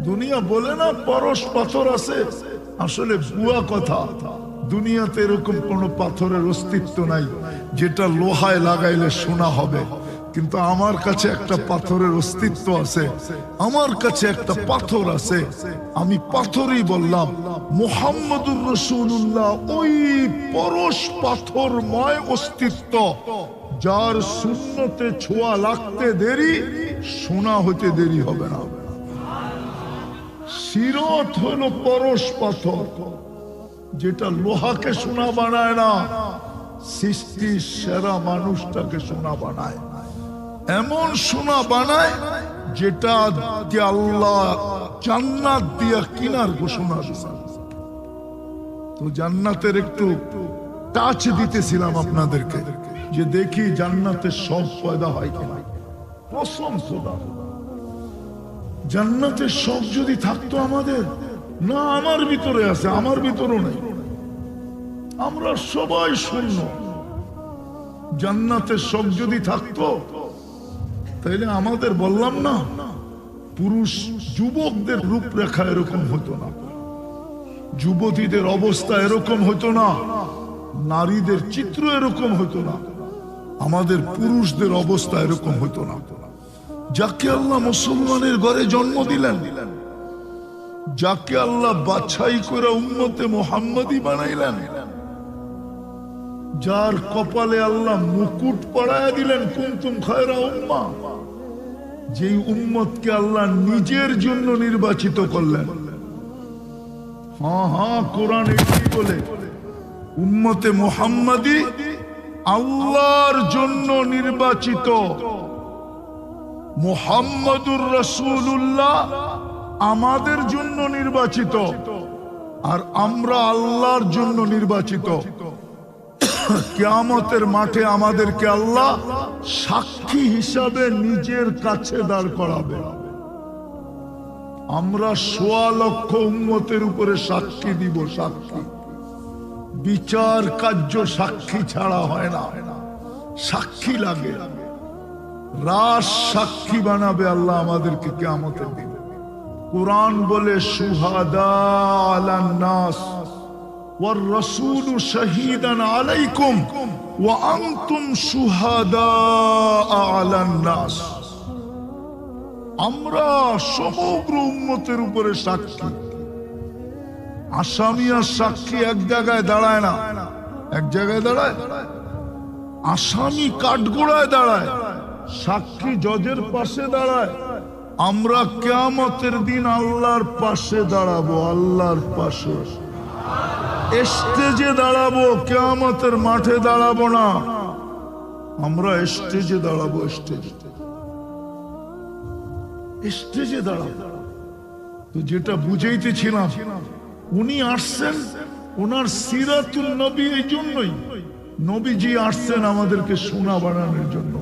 দুনিয়া বলে না পরশ পাথর আছে, আসলে ভুয়া কথা। দুনিয়াতে এরকম কোন পাথরের অস্তিত্ব নাই যেটা লোহায় লাগাইলে সোনা হবে। কিন্তু আমার কাছে একটা পাথরের অস্তিত্ব আছে, আমার কাছে একটা পাথর আছে। আমি পাথরই বললাম। মুহাম্মদুর রাসূলুল্লাহ ওই পরশ পাথরময় অস্তিত্ব, যার সুন্নতে ছোঁয়া লাগতে দেরি, সোনা হতে দেরি হবে না। সিরত হলো পরশ পাথর, যেটা লোহাকে সোনা বানায় না, সৃষ্টির সেরা মানুষটাকে সোনা বানায়। এমন সোনা বানায় যেটা আল্লাহ জান্নাত দিয়া কিনার ঘোষণা দিয়েছে। তো জান্নাতের একটু টাচ দিতেছিলাম আপনাদেরকে, যে দেখি জান্নাতে সব পয়দা হয় কিনা। কসম খোদা, জান্নাতের সব যদি থাকতো আমাদের, না আমার ভিতরে আছে, আমার ভিতরও নেই, আমরা সবাই শূন্য। জান্নাতের সব যদি থাকতো, তাইলে আমাদের বললাম না, পুরুষ যুবকদের রূপরেখা এরকম হতো না, যুবতীদের অবস্থা এরকম হতো না, নারীদের চিত্র এরকম হতো না, আমাদের পুরুষদের অবস্থা এরকম হতো না। যাকে আল্লাহ মুসলমানের ঘরে জন্ম দিলেন, যাকে আল্লাহ বাছাই করে উম্মতে মুহাম্মাদি বানাইলেন, যার কপালে আল্লাহ মুকুট পরায়া দিলেন, কুনতুম খায়রা উম্মাহ, যেই উম্মতকে আল্লাহ নিজের জন্য নির্বাচিত করলেন। হ্যাঁ হ্যাঁ, কোরআন এটাই বলে, উম্মতে মুহাম্মাদি আল্লাহর জন্য নির্বাচিত। মুহাম্মাদুর রাসূলুল্লাহ আমাদের জন্য নির্বাচিত, আর আমরা আল্লাহর জন্য নির্বাচিত। কিয়ামতের মাঠে আমাদেরকে আল্লাহ সাক্ষী হিসাবে নিজের কাছে দাঁড় করাবে। আমরা ১৬ লক্ষ উম্মতের উপরে সাক্ষী দিব, সাক্ষী। বিচার কার্য সাক্ষী ছাড়া হয় না, সাক্ষী লাগে। রাজ সাক্ষী বানাবে আল্লাহ আমাদেরকে কিয়ামতের দিন। কুরআন বলে শুহাদা আলান নাস ওয়ার রাসূলু শাহীদান আলাইকুম ওয়া আনতুম শুহাদা আলান নাস। আমরা সমগ্র উম্মতের উপরে সাক্ষী। আসামি আর সাক্ষী এক জায়গায় দাঁড়ায় না। এক জায়গায় দাঁড়ায়? আসামি কাঠগোড়ায় দাঁড়ায়, সাক্ষী জজের পাশে দাঁড়ায়। আমরা কিয়ামতের দিন আল্লাহর পাশে দাঁড়াবো, আল্লাহর পাশে স্টেজে দাঁড়াবো, কিয়ামতের মাঠে দাঁড়াবো না। আমরা স্টেজে দাঁড়াবো, স্টেজে দাঁড়াবো। তো যেটা বুঝাইতেছিলাম, উনি আসছেন, ওনার সিরাতুল নবী এই জন্যই। নবীজি আসছেন আমাদেরকে সোনা বানানোর জন্য।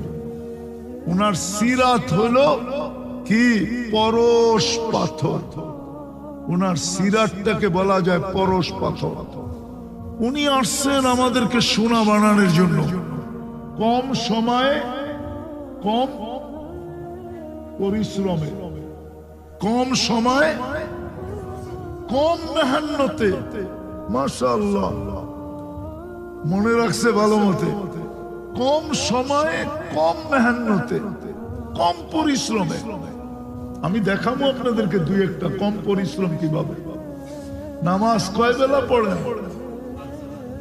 ওনার সিরাত হলো কি? পরশ পাথর। ওনার সিরাতটাকে বলা যায় পরশ পাথর। উনি আসছেন আমাদেরকে সোনা বানানোর জন্য। কম সময়ে, কম পরিশ্রমে, কম সময়ে, কম মেহনতে। মাশাআল্লাহ, মনে রাখছে ভালো মতে। কম সময়ে, কম মেহনতে, কম পরিশ্রমে। আমি দেখাবো আপনাদেরকে দুই একটা কম পরিশ্রম কিভাবে। নামাজ কয় বেলা পড়েন?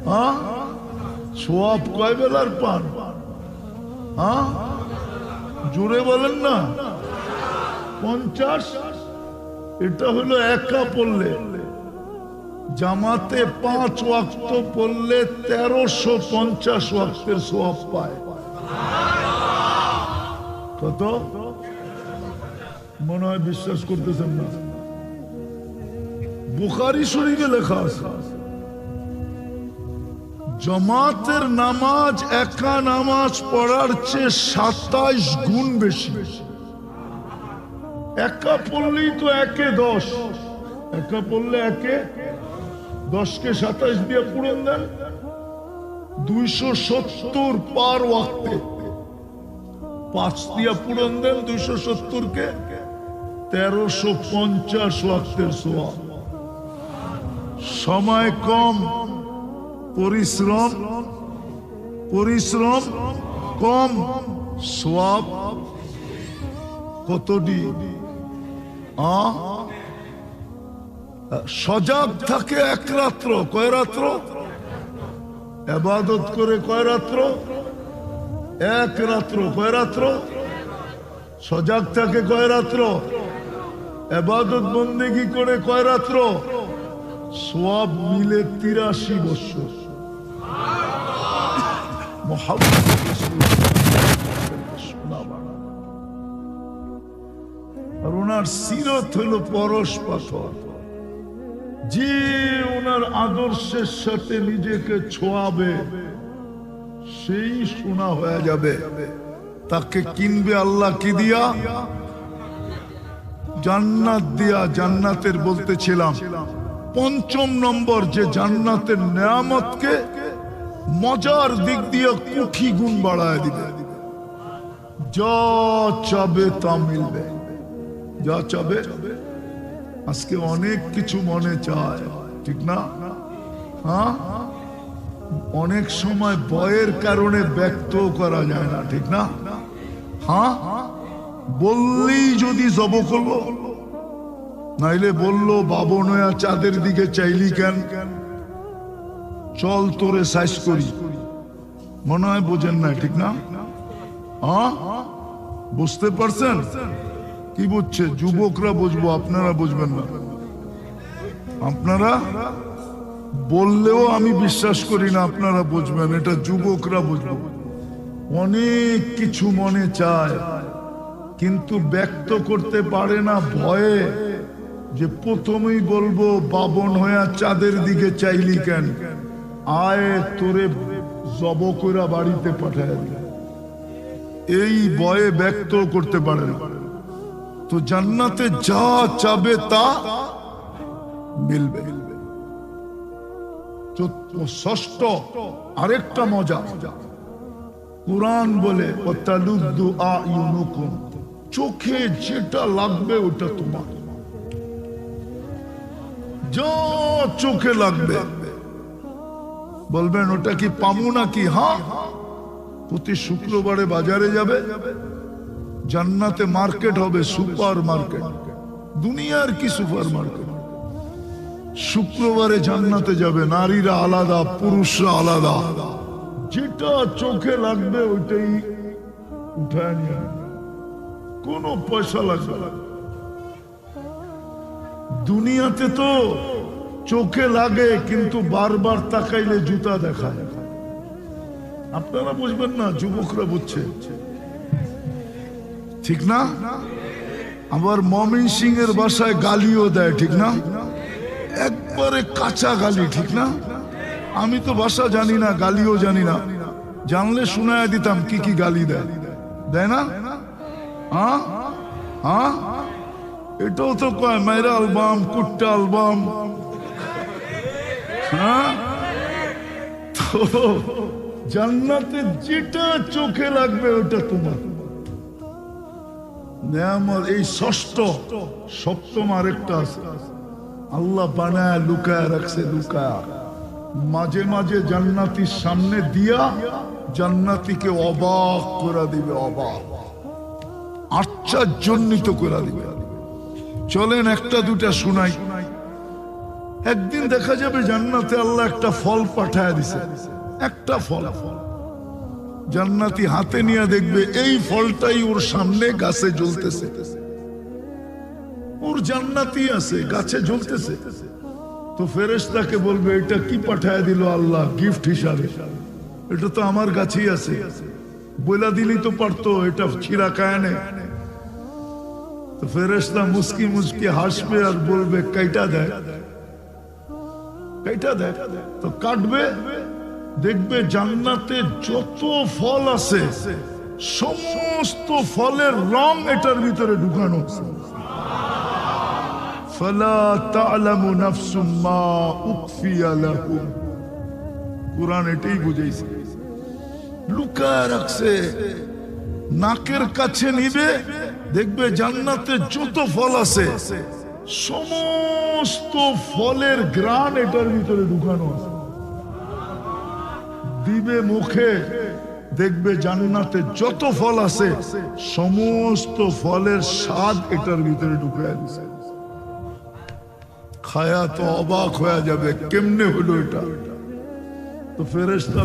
হ্যাঁ, সওয়াব কয় বেলার পান? হ্যাঁ, জোরে বলেন না। 50। এটা হলো একা পড়লে। জামাতে 5 ওয়াক্ত পড়লে 1350 ওয়াক্তের সওয়াব পায়। কত? মনে হয় বিশ্বাস করতেছেন না। বুখারী শরীফে লেখা আছে, জামাতের নামাজ একা নামাজ পড়ার চেয়ে 27 গুণ বেশি। একা পড়লেই তো 1 এ 10। একা পড়লে 1 এ 10 কে 27 দিয়ে পূরণ দেন, 270 পার ওয়াক্তে। 5 দিয়ে পূরণ দেন 270 কে, 1350 ওয়াক্তের সওয়াব। সময় কম, পরিশ্রম কম, সওয়াব কতটি? সজাগ থাকে এক রাত্র। কয় রাত্র? ইবাদত করে কয় রাত্র? এক রাত্র। কয় রাত্র? সজাগ থাকে কয় রাত্র? ইবাদত বন্দেগী করে কয় রাত্র? সওয়াব মিলে 83 বছর। মুহাম্মদ আর ওনার সিরত হলো পরশ পাথর। যে ওনার আদর্শের সাথে নিজেকে ছোঁয়াবে সেই সোনা হয়ে যাবে। তাকে কিনবে আল্লাহ কি দিয়া? জান্নাত দিয়া। জান্নাতের বলতেছিলাম 5ম নম্বর, যে জান্নাতের নেয়ামতকে মজার দিক দিয়ে কোটি গুণ বাড়ায় দিবে। যা চাবে তা মিলবে, যা চাবে। আজকে অনেক কিছু মনে চায়, ঠিক না? হ্যাঁ, অনেক সময় ভয়ের কারণে ব্যক্ত করা যায় না, ঠিক না? হ্যাঁ, বললেই যদি জব করলো, নাইলে বললো বাবু নয়া চাঁদের দিকে চাইলি কেন, চল তোরে সাইজ করি। মনে হয় বোঝেন না, ঠিক না? হ্যাঁ, বুঝতে পারছেন? কি বুঝছে? যুবকরা বুঝবো, আপনারা বুঝবেন না। আপনারা বললেও আমি বিশ্বাস করি না আপনারা বুঝবেন, এটা যুবকরা বুঝবো। অনেক কিছু মনে চায় কিন্তু ব্যক্ত করতে পারে না ভয়ে, যে প্রথমেই বলবো বাবন হইয়া চাঁদের দিকে চাইলি কেন, আয় তোরে জব কইরা বাড়িতে পাঠায় দিল। এই ভয়ে ব্যক্ত করতে পারে না। তো জান্নাতে যা চাবে তা মিলবে। ষষ্ঠ আরেকটা মজা, কুরআন বলে চোখে যেটা লাগবে ওটা তোমার। যা চোখে লাগবে বলবেন ওটা কি পামু নাকি? হ্যাঁ, প্রতি শুক্রবারে বাজারে যাবে, জান্নাতে মার্কেট হবে, সুপার মার্কেট। দুনিয়ার কি সুপার মার্কেট? শুক্রবারে জান্নাতে যাবে, নারীরা আলাদা, পুরুষরা আলাদা, যেটা চোখে লাগবে ওইটাই উঠায় নিয়ে, কোনো পয়সা লাগবে না। দুনিয়াতে তো চোখে লাগে কিন্তু বারবার তাকাইলে জুতা দেখায়। আপনারা বুঝবেন না, যুবকরা বুঝছে, ঠিক না? আবার মমিন সিং এর বাসায় গালিও দেয়, ঠিক না? একবারে কাঁচা গালি, ঠিক না? আমি তো ভাষা জানি না, গালিও জানি না, জানলে শুনায় দিতাম কি কি গালি দেয়, দেয় না? হ্যাঁ হ্যাঁ, এটাও তো কয় মেরা অ্যালবাম, কুট্টা অ্যালবাম। হ্যাঁ, তো জান্নাতে যেটা চোখে লাগবে ওটা তোমার নেয়ামত। এই ষষ্ঠ, সপ্তম আরেকটা আছে, আল্লাহ বানায় লুকায় রাখছে, লুকায় মাঝে মাঝে জান্নাতির সামনে দিয়া জান্নাতিকে অবাক করে দিবে, অবাক আশ্চর্যান্বিত করে দিবে। চলেন একটা দুটা শুনাই। একদিন দেখা যাবে জান্নাতে আল্লাহ একটা ফল পাঠায় দিছে, একটা ফল। জান্নাতি হাতে নিয়ে দেখবে এই ফলটাই ওর সামনে গাছে জ্বলতেছে, ওর জান্নাতি আছে গাছে জ্বলতেছে। তো ফেরেশতাকে বলবে এটা কি পাঠায় দিল আল্লাহ গিফট হিসাবে? এটা তো আমার কাছেই আছে, বইলা দিলি তো পারতো, এটা ছিঁড়া খায় না। তো ফেরেশতা মুস্কি মুস্কি হাসবে আর বলবে কাইটা দেয়, কাইটা দেয়। তো কাটবে, দেখবে জান্নাতে যত ফল আছে সমস্ত ফলের রং এটার ভিতরে ঢুকানো আছে। ফালা তা'লামু নাফসুম মা উখফিয়া লাহুম, কুরআন এটাই বুঝাইছে, লুকায় রাখছে। নাকের কাছে নিবে, দেখবে জান্নাতে যত ফল আছে সমস্ত ফলের ঘ্রাণ এটার ভিতরে ঢুকানো আছে। দিবে মুখে, দেখবে জান্নাতে যত ফল আছে সমস্ত ফলের স্বাদ এটার ভিতরে ঢুকায় দিছে। খায়া তো অবাক হয়ে যাবে, কেমনে হলো এটা? তো ফেরেশতা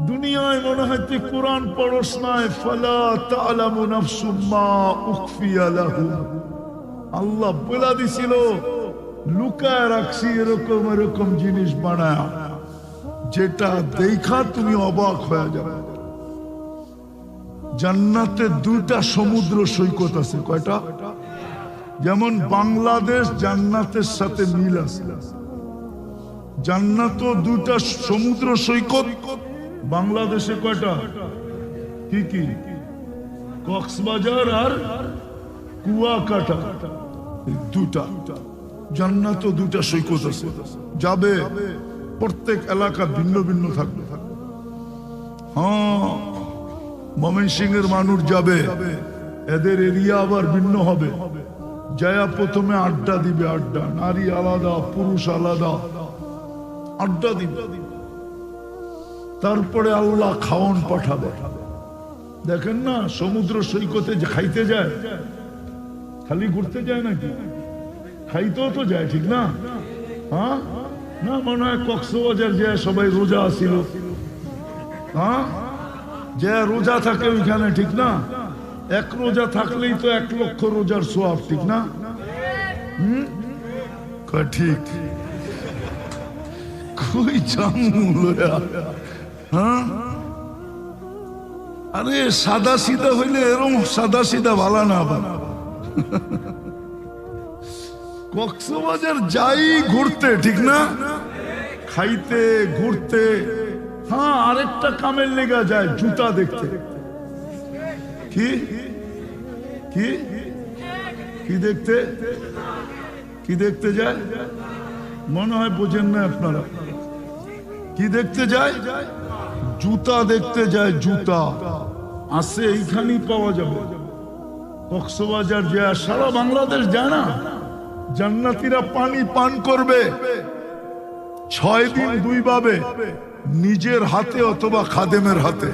দুনিয়ায় মনে হয় তুই কোরআন পড়স নাই, ফালা তা'লামু নাফসুম মা উখফিয়া লাহুম, আল্লাহ বলে দিছিল লুকায় রাখছি এরকম এরকম জিনিস বানায়, যেটা দেখা তুমি অবাক হয়ে যাবে। জান্নাতে দুইটা সমুদ্র সৈকত আছে, কয়টা? যেমন বাংলাদেশ জান্নাতের সাথে মিল আছে, জান্নাত দুইটা সমুদ্র সৈকত। বাংলাদেশে কয়টা? কি কি? কক্সবাজার আর কুয়াকাটা, দুটা। জান্নাত দুটা সৈকত আছে, যাবে, প্রত্যেক এলাকা ভিন্ন ভিন্ন থাকবে। হ্যাঁ, ময়মনসিংহের মানুষ যাবে, এদের এরিয়া আবার ভিন্ন হবে। যায়া প্রথমে আড্ডা দিবে, আড্ডা, নারী আলাদা, পুরুষ আলাদা, আড্ডা দিবে। তারপরে আল্লাহ খাওয়ান পাঠাবে। দেখেন না, সমুদ্র সৈকতে খাইতে যায়, খালি ঘুরতে যায় নাকি? খাইতেও তো যায়, ঠিক না? হ্যাঁ, না মনে হয় কক্সবাজার যায় সবাই রোজা আসিল, হ্যাঁ, যে রোজা থাকে ওইখানে, ঠিক না? এক রোজা থাকলেই তো 1 লক্ষ রোজার সোয়াব, ঠিক না? ঠিক। কই জামুল, হ্যাঁ, আরে সাদা সিধা হইলে এরকম সাদা সিধা ভালো না। আবার কক্সবাজার যাই ঘুরতে, ঠিক না? খাইতে, ঘুরতে। হ্যাঁ, আরেকটা কামের লেগা যায়, জুতা দেখতে। কি কি কি দেখতে? কি দেখতে যায়? মনে হয় বোঝেন না আপনারা। কি দেখতে যায়? জুতা দেখতে যায়। জুতা আছে, এইখানেই পাওয়া যাবে। কক্সবাজার যায়, সারা বাংলাদেশ যায় না, জান্নাতীরা পানি পান করবে 6 দিন 2 ভাবে, নিজের হাতে অথবা খাদেমের হাতে।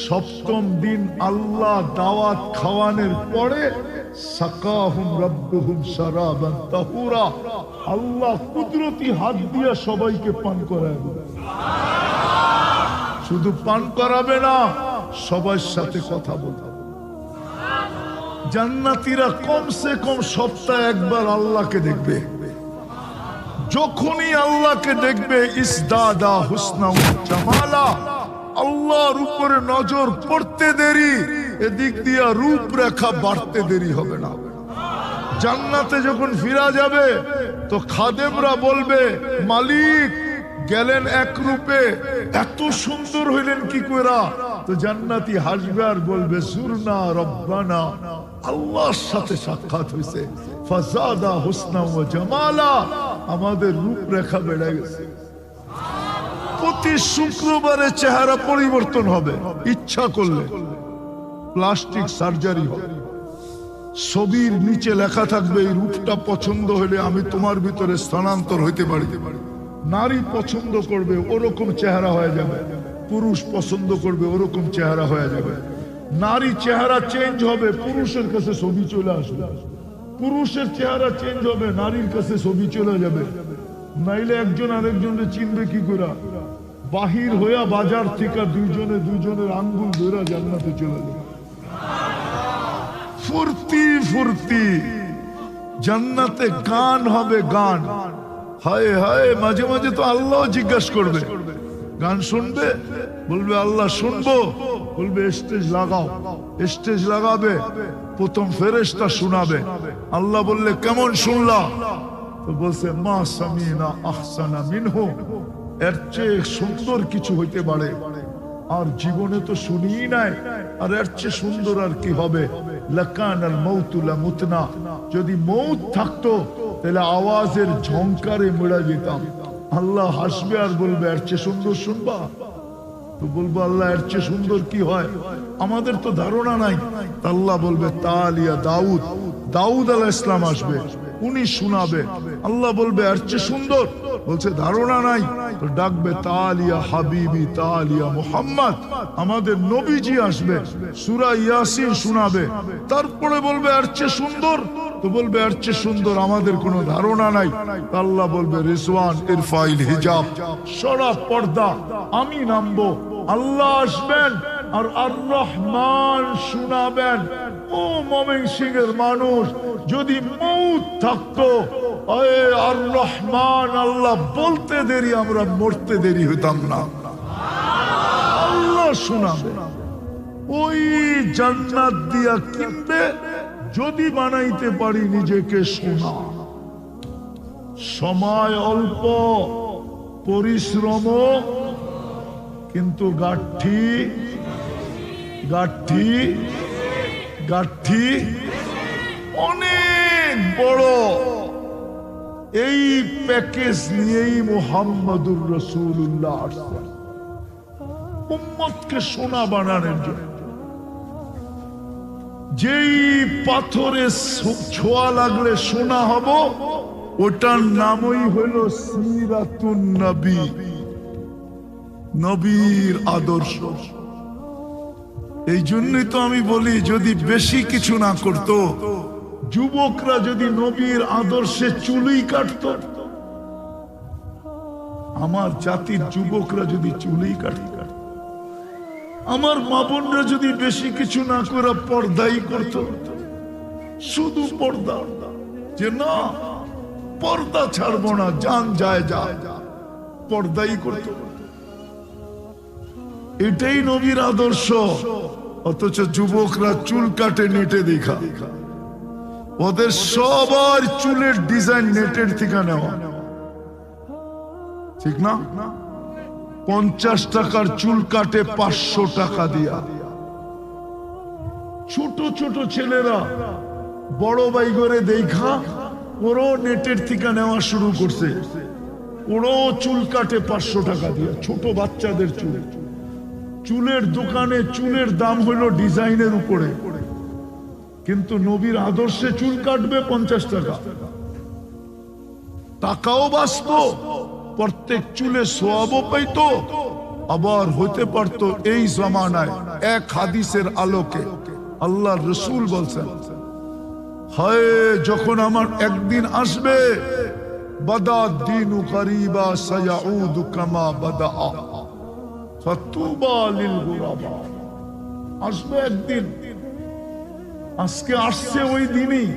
7ম দিন আল্লাহ দাওয়াত খাওয়ানোর পরে সাকাহুম রাব্বুহুম শারাবান তাহুরা, আল্লাহ কুদরতি হাত দিয়ে সবাইকে পান করাবে। শুধু পান করাবে না, সবার সাথে কথা বলবে। জান্নাতীরা কমসে কম সপ্তাহে একবার আল্লাহকে দেখবে। যখনই আল্লাহকে দেখবে ইসদাদা হুসনা ওয়া জামালা, আল্লাহর উপরে নজর পড়তে দেরি, এদিক দিয়া রূপরেখা বাড়তে দেরি হবে না। জান্নাতে যখন ফিরা যাবে তো খাদেমরা বলবে, মালিক গেলেন এক রূপে, এত সুন্দর হইলেন কি কইরা? তো জান্নাতি হাসবে আর বলবে, সুরনা রব্বানা, আল্লাহর সাথে সাক্ষাৎ হইছে, ফাজাদা হুসনা ওয়া জামালা, আমাদের রূপরেখা বেড়ে গেছে। প্রতি শুক্রবারে চেহারা পরিবর্তন হবে, ইচ্ছা করলে প্লাস্টিক সার্জারি হবে। ছবির নিচে লেখা থাকবে, এই রূপটা পছন্দ হলে আমি তোমার ভিতরে স্থানান্তর হইতে পারি। নারী পছন্দ করবে, ওরকম চেহারা হয়ে যাবে। পুরুষ পছন্দ করবে, ওরকম চেহারা হয়ে যাবে। নারী চেহারা চেঞ্জ হবে, পুরুষের কাছে ছবি চলে আসবে। পুরুষের চেহারা চেঞ্জ হবে, নারীর কাছে ছবি চলে যাবে। নাইলে একজন আরেকজনের চিনবে কি করে? বাহির হইয়া বাজার থেকে দুইজনের আঙ্গুল ধরে জান্নাতে চলে যাবে। ফুর্তি ফুর্তি, জান্নাতে গান হবে, গান। হায় হায়, মাঝে মাঝে তো আল্লাহ জিজ্ঞাসা করবে, গান শুনবে? বলবে আল্লাহ শুনবো। বলবে স্টেজ লাগাও। স্টেজ লাগাবে, প্রথম ফেরেশতা শোনাবে। আল্লাহ বললে কেমন শুনলা? তো বলছে মা সামিনা আহসানা মিনহু, এর চেয়ে সুন্দর কিছু হইতে পারে আর জীবনে তো শুনিই নাই, আর এর চেয়ে সুন্দর আর কি হবে? লাকানাল মাউতু লামুতনা, যদি মৌত থাকতো তাহলে আওয়াজের ঝংকারে মরে যেতাম। আল্লাহ হাসবে আর বলবে এর চেয়ে সুন্দর শুনবা? তো বলবো আল্লাহ এর চেয়ে সুন্দর কি হয়? আমাদের তো ধারণা নাই। আল্লাহ বলবে তালিয়া দাউদ, দাউদ আলাইহিস সালাম আসবে, উনি শোনাবে। আল্লাহ বলবে এর চেয়ে সুন্দর, বলছে ধারণা নাই। তো ডাকবে তালিয়া হাবিবি তালিয়া মুহাম্মদ, আমাদের নবীজি আসবে, সূরা ইয়াসিন শোনাবে। তারপরে বলবে এর চেয়ে সুন্দর, তো বলবে এর চেয়ে সুন্দর আমাদের কোনো ধারণা নাই। আল্লাহ বলবে রিজওয়ান ইরফাইল হিজাব, সরা পর্দা, আমি নামবো। আল্লাহ আসবেন আর আর রহমান শোনাবেন। ও ময়মনসিংহের মানুষ, যদি মৌত থাকতো, আর রহমান আল্লাহ বলতে দেরি, আমরা মরতে দেরি হইতাম না। আল্লাহ শোনাবে। ওই জান্নাত দিয়া কিনবে, যদি বানাইতে পারি নিজেকে সোনা। সময় অল্প, পরিশ্রম কিন্তু গাঠি গাঠি গাঠি অনেক বড়। এই প্যাকেজ নিয়েই মুহাম্মদুর রাসূলুল্লাহ আসছেন উম্মতকে সোনা বানানোর জন্য। যেই পাথরে ছোঁয়া লাগলে সোনা হব, ওটার নামই হইল সিরাতুন নবী, নবীর আদর্শ। এই জন্যই তো আমি বলি, যদি বেশি কিছু না করতো, যুবকরা যদি নবীর আদর্শে চুলই কাটত, আমার জাতির যুবকরা যদি চুলই কাটত, আমার মা বোনরা যদি বেশি কিছু না করে পর্দাই করত, শুধু পর্দা, যে না পর্দা ছাড়বো না, জান যায় যা, পর্দাই করত, এটাই নবীর আদর্শ। অথচ যুবকরা চুল কাটে নেটে দেখা, ওদের সবার চুলের ডিজাইন নেটের থেকে নেওয়া, ঠিক না? 50 টাকার চুল কাটে 500 টাকা দিয়া। ছোট ছোট ছেলেরা বড় ভাই করে দেখা ওরও নেটের থেকে নেওয়া শুরু করছে, ওরও চুল কাটে 500 টাকা দিয়া। ছোট বাচ্চাদের চুল, চুলের দোকানে চুলের দাম হইল ডিজাইনের উপরে, কিন্তু নবীর আদর্শে চুল কাটবে 50 টাকা, টাকাও বাঁচত, প্রত্যেক চুলে সওয়াবও পাইত। আবার হতে পারতো এই জামানায় এক হাদিসের আলোকে আল্লাহর রাসূল বলছেন, হায় যখন আমার একদিন আসবে, বাদা দ্বীনু করিবা সায়াউদু কামা বাদা ফাতুবা লিল গুরাবা। আসবে একদিন, আজকে আসছে ওই দিনই।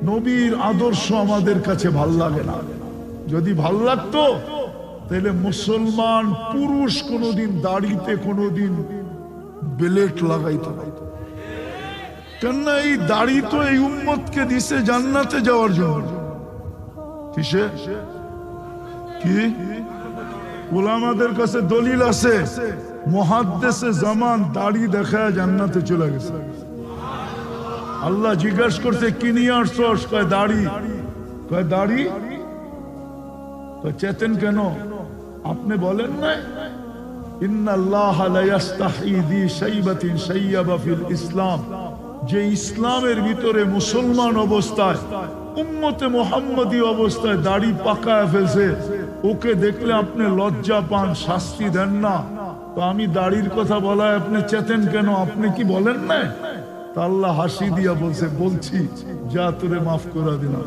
নবীর আদর্শ আমাদের কাছে ভাল লাগে না। যদি ভাল লাগতো তাহলে মুসলমান পুরুষ কোনোদিন দাড়িতে কোনোদিন বেলেট লাগাইতো না। কেননা এই দাড়ি তো এই উম্মতকে দিছে জান্নাতে যাওয়ার জন্য। কিসে কি উলামাদের কাছে দলিল আছে, মুহাদ্দিসে জামান দাড়ি দেখায় জান্নাতে চলে গেছে। আল্লাহ জিজ্ঞাসা করছে কি নিয়ে আসছস? কয় দাড়ি। কয় দাড়ি? চেতেন কেন? আপনি বলেন নাই ইন্নাল্লাহ লা ইস্তাহি দি শাইবাতিন শাইয়াবা ফিল ইসলাম, যে ইসলামের ভিতরে মুসলমান অবস্থায় উম্মতে মুহাম্মদী অবস্থায় দাড়ি পাকায় ফেলছে, ওকে দেখলে আপনি লজ্জা পান, শাস্তি দেন না। তো আমি দাড়ির কথা বলায় আপনি চেতেন কেন? আপনি কি বলেন না? তা আল্লাহ হাসি দিয়া বলছে, বলছি যা তোরে মাফ করে দিলাম।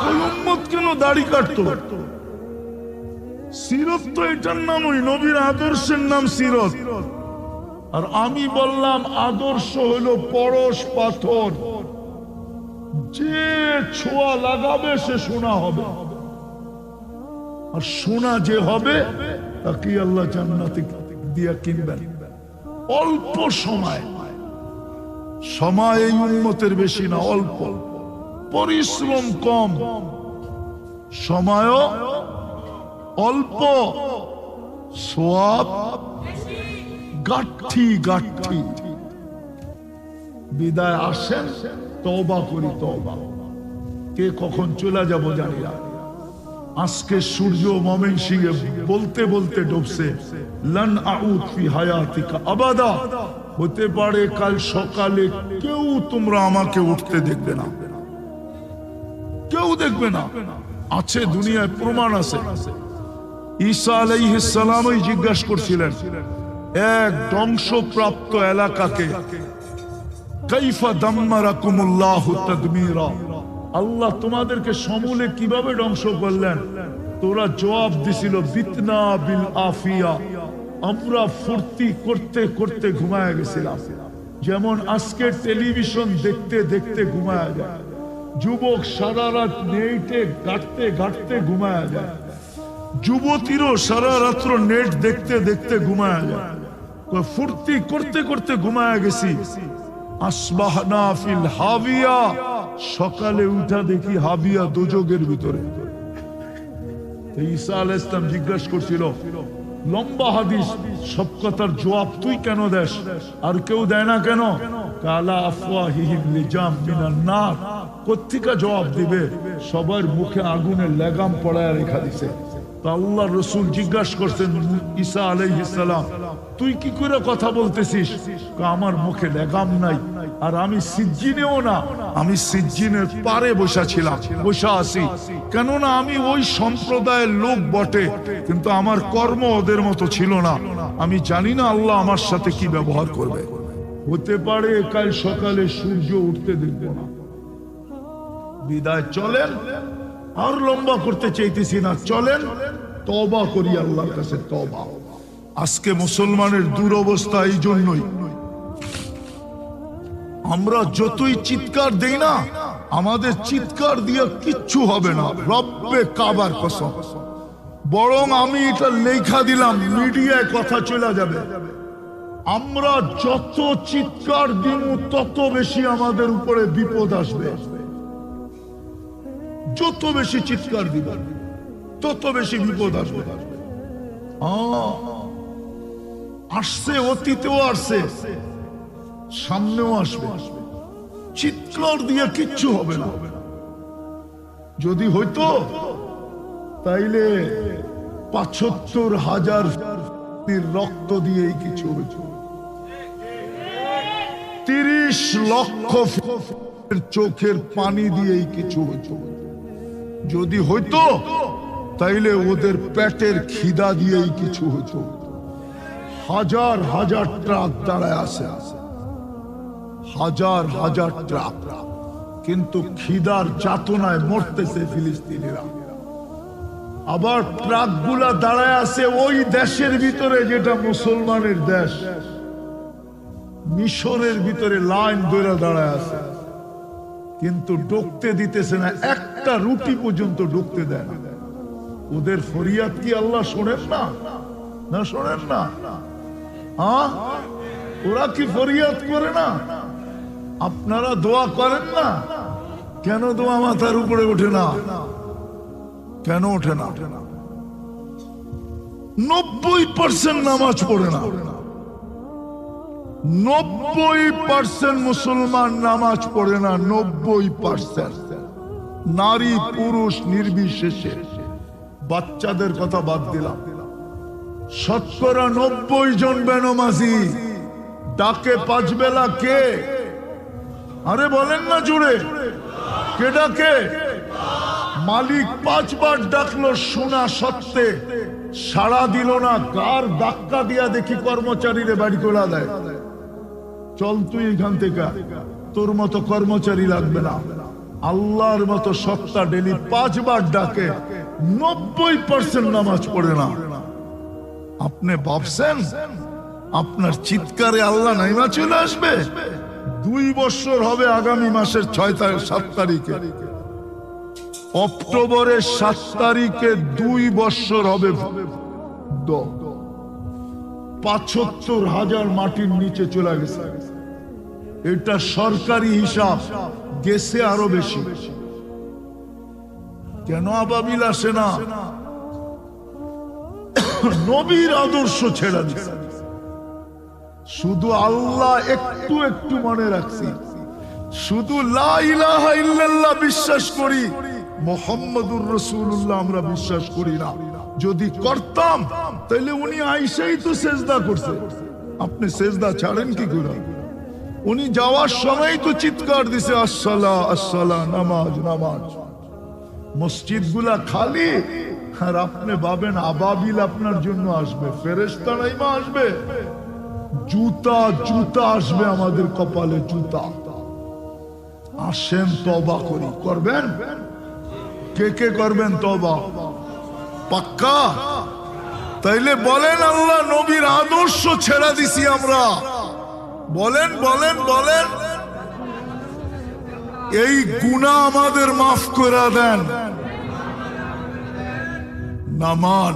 ওই উম্মত কেন দাড়ি কাটতো? সিরত তো এটার নামই, নবীর আদর্শের নাম সিরত। আর আমি বললাম আদর্শ হলো পরশ পাথর, যে ছোঁয়া লাগাবে সে সোনা হবে, আর সোনা যে হবে তাকে আল্লাহ জান্নাতে দিয়া কিনবেন। অল্প সময়, সময় এই উম্মতের বেশি না, অল্প, পরিশ্রম কম, সময়ও অল্প, সওয়াব গাঠি গাঠি। বিদায় আসেন, তওবা করি, তওবা। কে কখন চলে যাব জানি না। আজকে সূর্য ময়মনসিংহে বলতে বলতে ডুবছে, লান আউদ ফি হায়াতিকা আবাদা। হতে পারে কাল সকালে কেউ তোমরা আমাকে উঠতে দেখবে না, কেউ দেখবে না। আছে দুনিয়ায় প্রমাণ আছে। ঈসা আলাইহিস সালামই জিজ্ঞাসা করছিলেন এক ধ্বংসপ্রাপ্ত এলাকাকে, কাইফা দাম্মারাকুমুল্লাহু তাদমীরা, আল্লাহ তোমাদেরকে সমূলে কিভাবে ধ্বংস করলেন? তোরা জবাব দিছিল, বিতনা বিল আফিয়া, আমরা ফুর্তি করতে করতে ঘুমায় গেছিলাম। যেমন আজকে টেলিভিশন দেখতে দেখতে ঘুমায় যায়, যুবক সারা রাত নেটে ঘাটতে ঘাটতে ঘুমায় যায়, যুবতীরও সারা রাত্র নেট দেখতে দেখতে ঘুমায় যায়। ফুর্তি করতে করতে ঘুমায় গেছি। আসবাহনা ফিল হাবিয়া, সকালে উঠা দেখি হাবিয়া দোজখের ভিতরে। ঈসা আলাইহিস সালাম জিজ্ঞাসা করছিল, লম্বা হাদিস, সব কথার জবাব তুই কেন দেস, আর কেউ দেয় না কেন? কালা আফওয়াহিহিম লিজাম মিনান নার, কোত্থেকে জবাব দিবে? সবার মুখে আগুনের লাগাম পড়ায় রেখা দিছে। আল্লাহ রসুল জিজ্ঞাসা করছেন ঈসা আলাইহিস সালাম, তুই কি করে কথা বলতেছিস? আমার মুখে লাগাম নাই, আর আমি সিজ্জিনেও না, আমি সিজ্জিনের পারে বসা ছিলাম, বসা আছি। কেননা আমি ওই সম্প্রদায়ের লোক বটে, কিন্তু আমার কর্ম ওদের মতো ছিল না। আমি জানি না আল্লাহ আমার সাথে কি ব্যবহার করবে। হতে পারে কাল সকালে সূর্য উঠতে দেখব না। বিদায় চলেন, আর লম্বা করতে চাইতেছি না, চলেন তওবা করি আল্লাহর কাছে, তওবা। আজকে মুসলমানের দুরবস্থা এই জন্যই, আমরা যতই চিৎকার দেই না, আমাদের চিৎকার দিয়ে কিচ্ছু হবে না, রব্বে কাবার কসম। বরং আমি এটা লেখা দিলাম, মিডিয়ায় কথা চলে যাবে। আমরা যত চিৎকার দিব তত বেশি আমাদের উপরে বিপদ আসবে। যত বেশি চিৎকার দিব তত বেশি বিপদ আসবে। আসছে, অতীতেও আসছে, সামনেও আসবে। চিৎকার দিয়ে কিচ্ছু হবে না। যদি হইতো তাইলে ৭৫,০০০ রক্ত দিয়েই কিছু হইত। ৩০ লক্ষ চোখের পানি দিয়েই কিছু হতো। যদি হইতো তাইলে ওদের পেটের খিদা দিয়েই কিছু হতো। হাজার হাজার ট্রাক দাঁড়ায় আছে, হাজার হাজার ট্রাক, কিন্তু খিদার যাতনায় মরতেছে ফিলিস্তিনিরা। আবার ট্রাকগুলা দাঁড়ায় আছে ওই দেশের ভিতরে যেটা মুসলমানের দেশ, মিশরের ভিতরে লাইন ধরে দাঁড়ায় আছে, কিন্তু ঢুকতে দিতেছে না, একটা রুটি পর্যন্ত ঢুকতে দেয় না। ওদের ফরিয়াদ কি আল্লাহ শোনেন না? না শোনেন না? হ্যাঁ, ওরা কি ফরিয়াদ করে না? আপনারা দোয়া করেন না? কেন দোয়া মাথার উপরে ওঠে না? কেন ওঠে না? 90% নামাজ পড়ে না। 90% মুসলমান নামাজ পড়ে না। 90% নারী পুরুষ নির্বিশেষে, বাচ্চাদের কথা বাদ দিলাম। 90% জন বেনমাজি। ডাকে 5 বেলা কে? আরে বলেন না জুড়ে, কে ডাকে? মালিক 5 বার ডাকলো, শোনা সত্ত্বে সাড়া দিল না। কার ধাক্কা দিয়া দেখি কর্মচারীরে বাড়ি তোলা দেয়। চল তুই এখান থেকে, তোর মতো কর্মচারী লাগবে না। আল্লাহর মতো সত্তা ডেলি 5 বার ডাকে, 90% নামাজ পড়ে না। আপনি ভাবছেন আপনার চিৎকারে আল্লাহ নাইমা চলে আসবে? 2 বছর হবে আগামী মাসের 7 তারিখে, অক্টোবরের 7 তারিখে 2 বছর হবে। 75,000 মাটির নিচে চলে গেছে। এটা সরকারি হিসাব, গেছে আরো বেশি। কেন আবাবিল আসে না? নবীর আদর্শ ছেড়ে দিছে। শুধু আল্লাহ একটু একটু মনে রাখছি, শুধু লা ইলাহা ইল্লাল্লাহ বিশ্বাস করি, মুহাম্মাদুর রাসূলুল্লাহ আমরা বিশ্বাস করি না। যদি করতাম তাহলে উনি আইসাই তো সেজদা করছে। আপনি সেজদা ছাড়েন কি করে? উনি যাওয়ার সময় তো চিৎকার দিছে, আসসালা আসসালা, নামাজ নামাজ। মসজিদ গুলা খালি, আর আপনি ভাবেন আবাবিল আপনার জন্য আসবে, ফেরেশতা নাইমা আসবে। জুতা জুতা আসবে আমাদের কপালে, জুতা। আসেন তওবা করি। করবেন? কে কে করবেন তওবা? পাক্কা? তাইলে বলেন আল্লাহ নবীর আদর্শ ছেড়া দিছি আমরা। বলেন বলেন বলেন, এই গুনাহ আমাদের মাফ করে দেন। নামাজ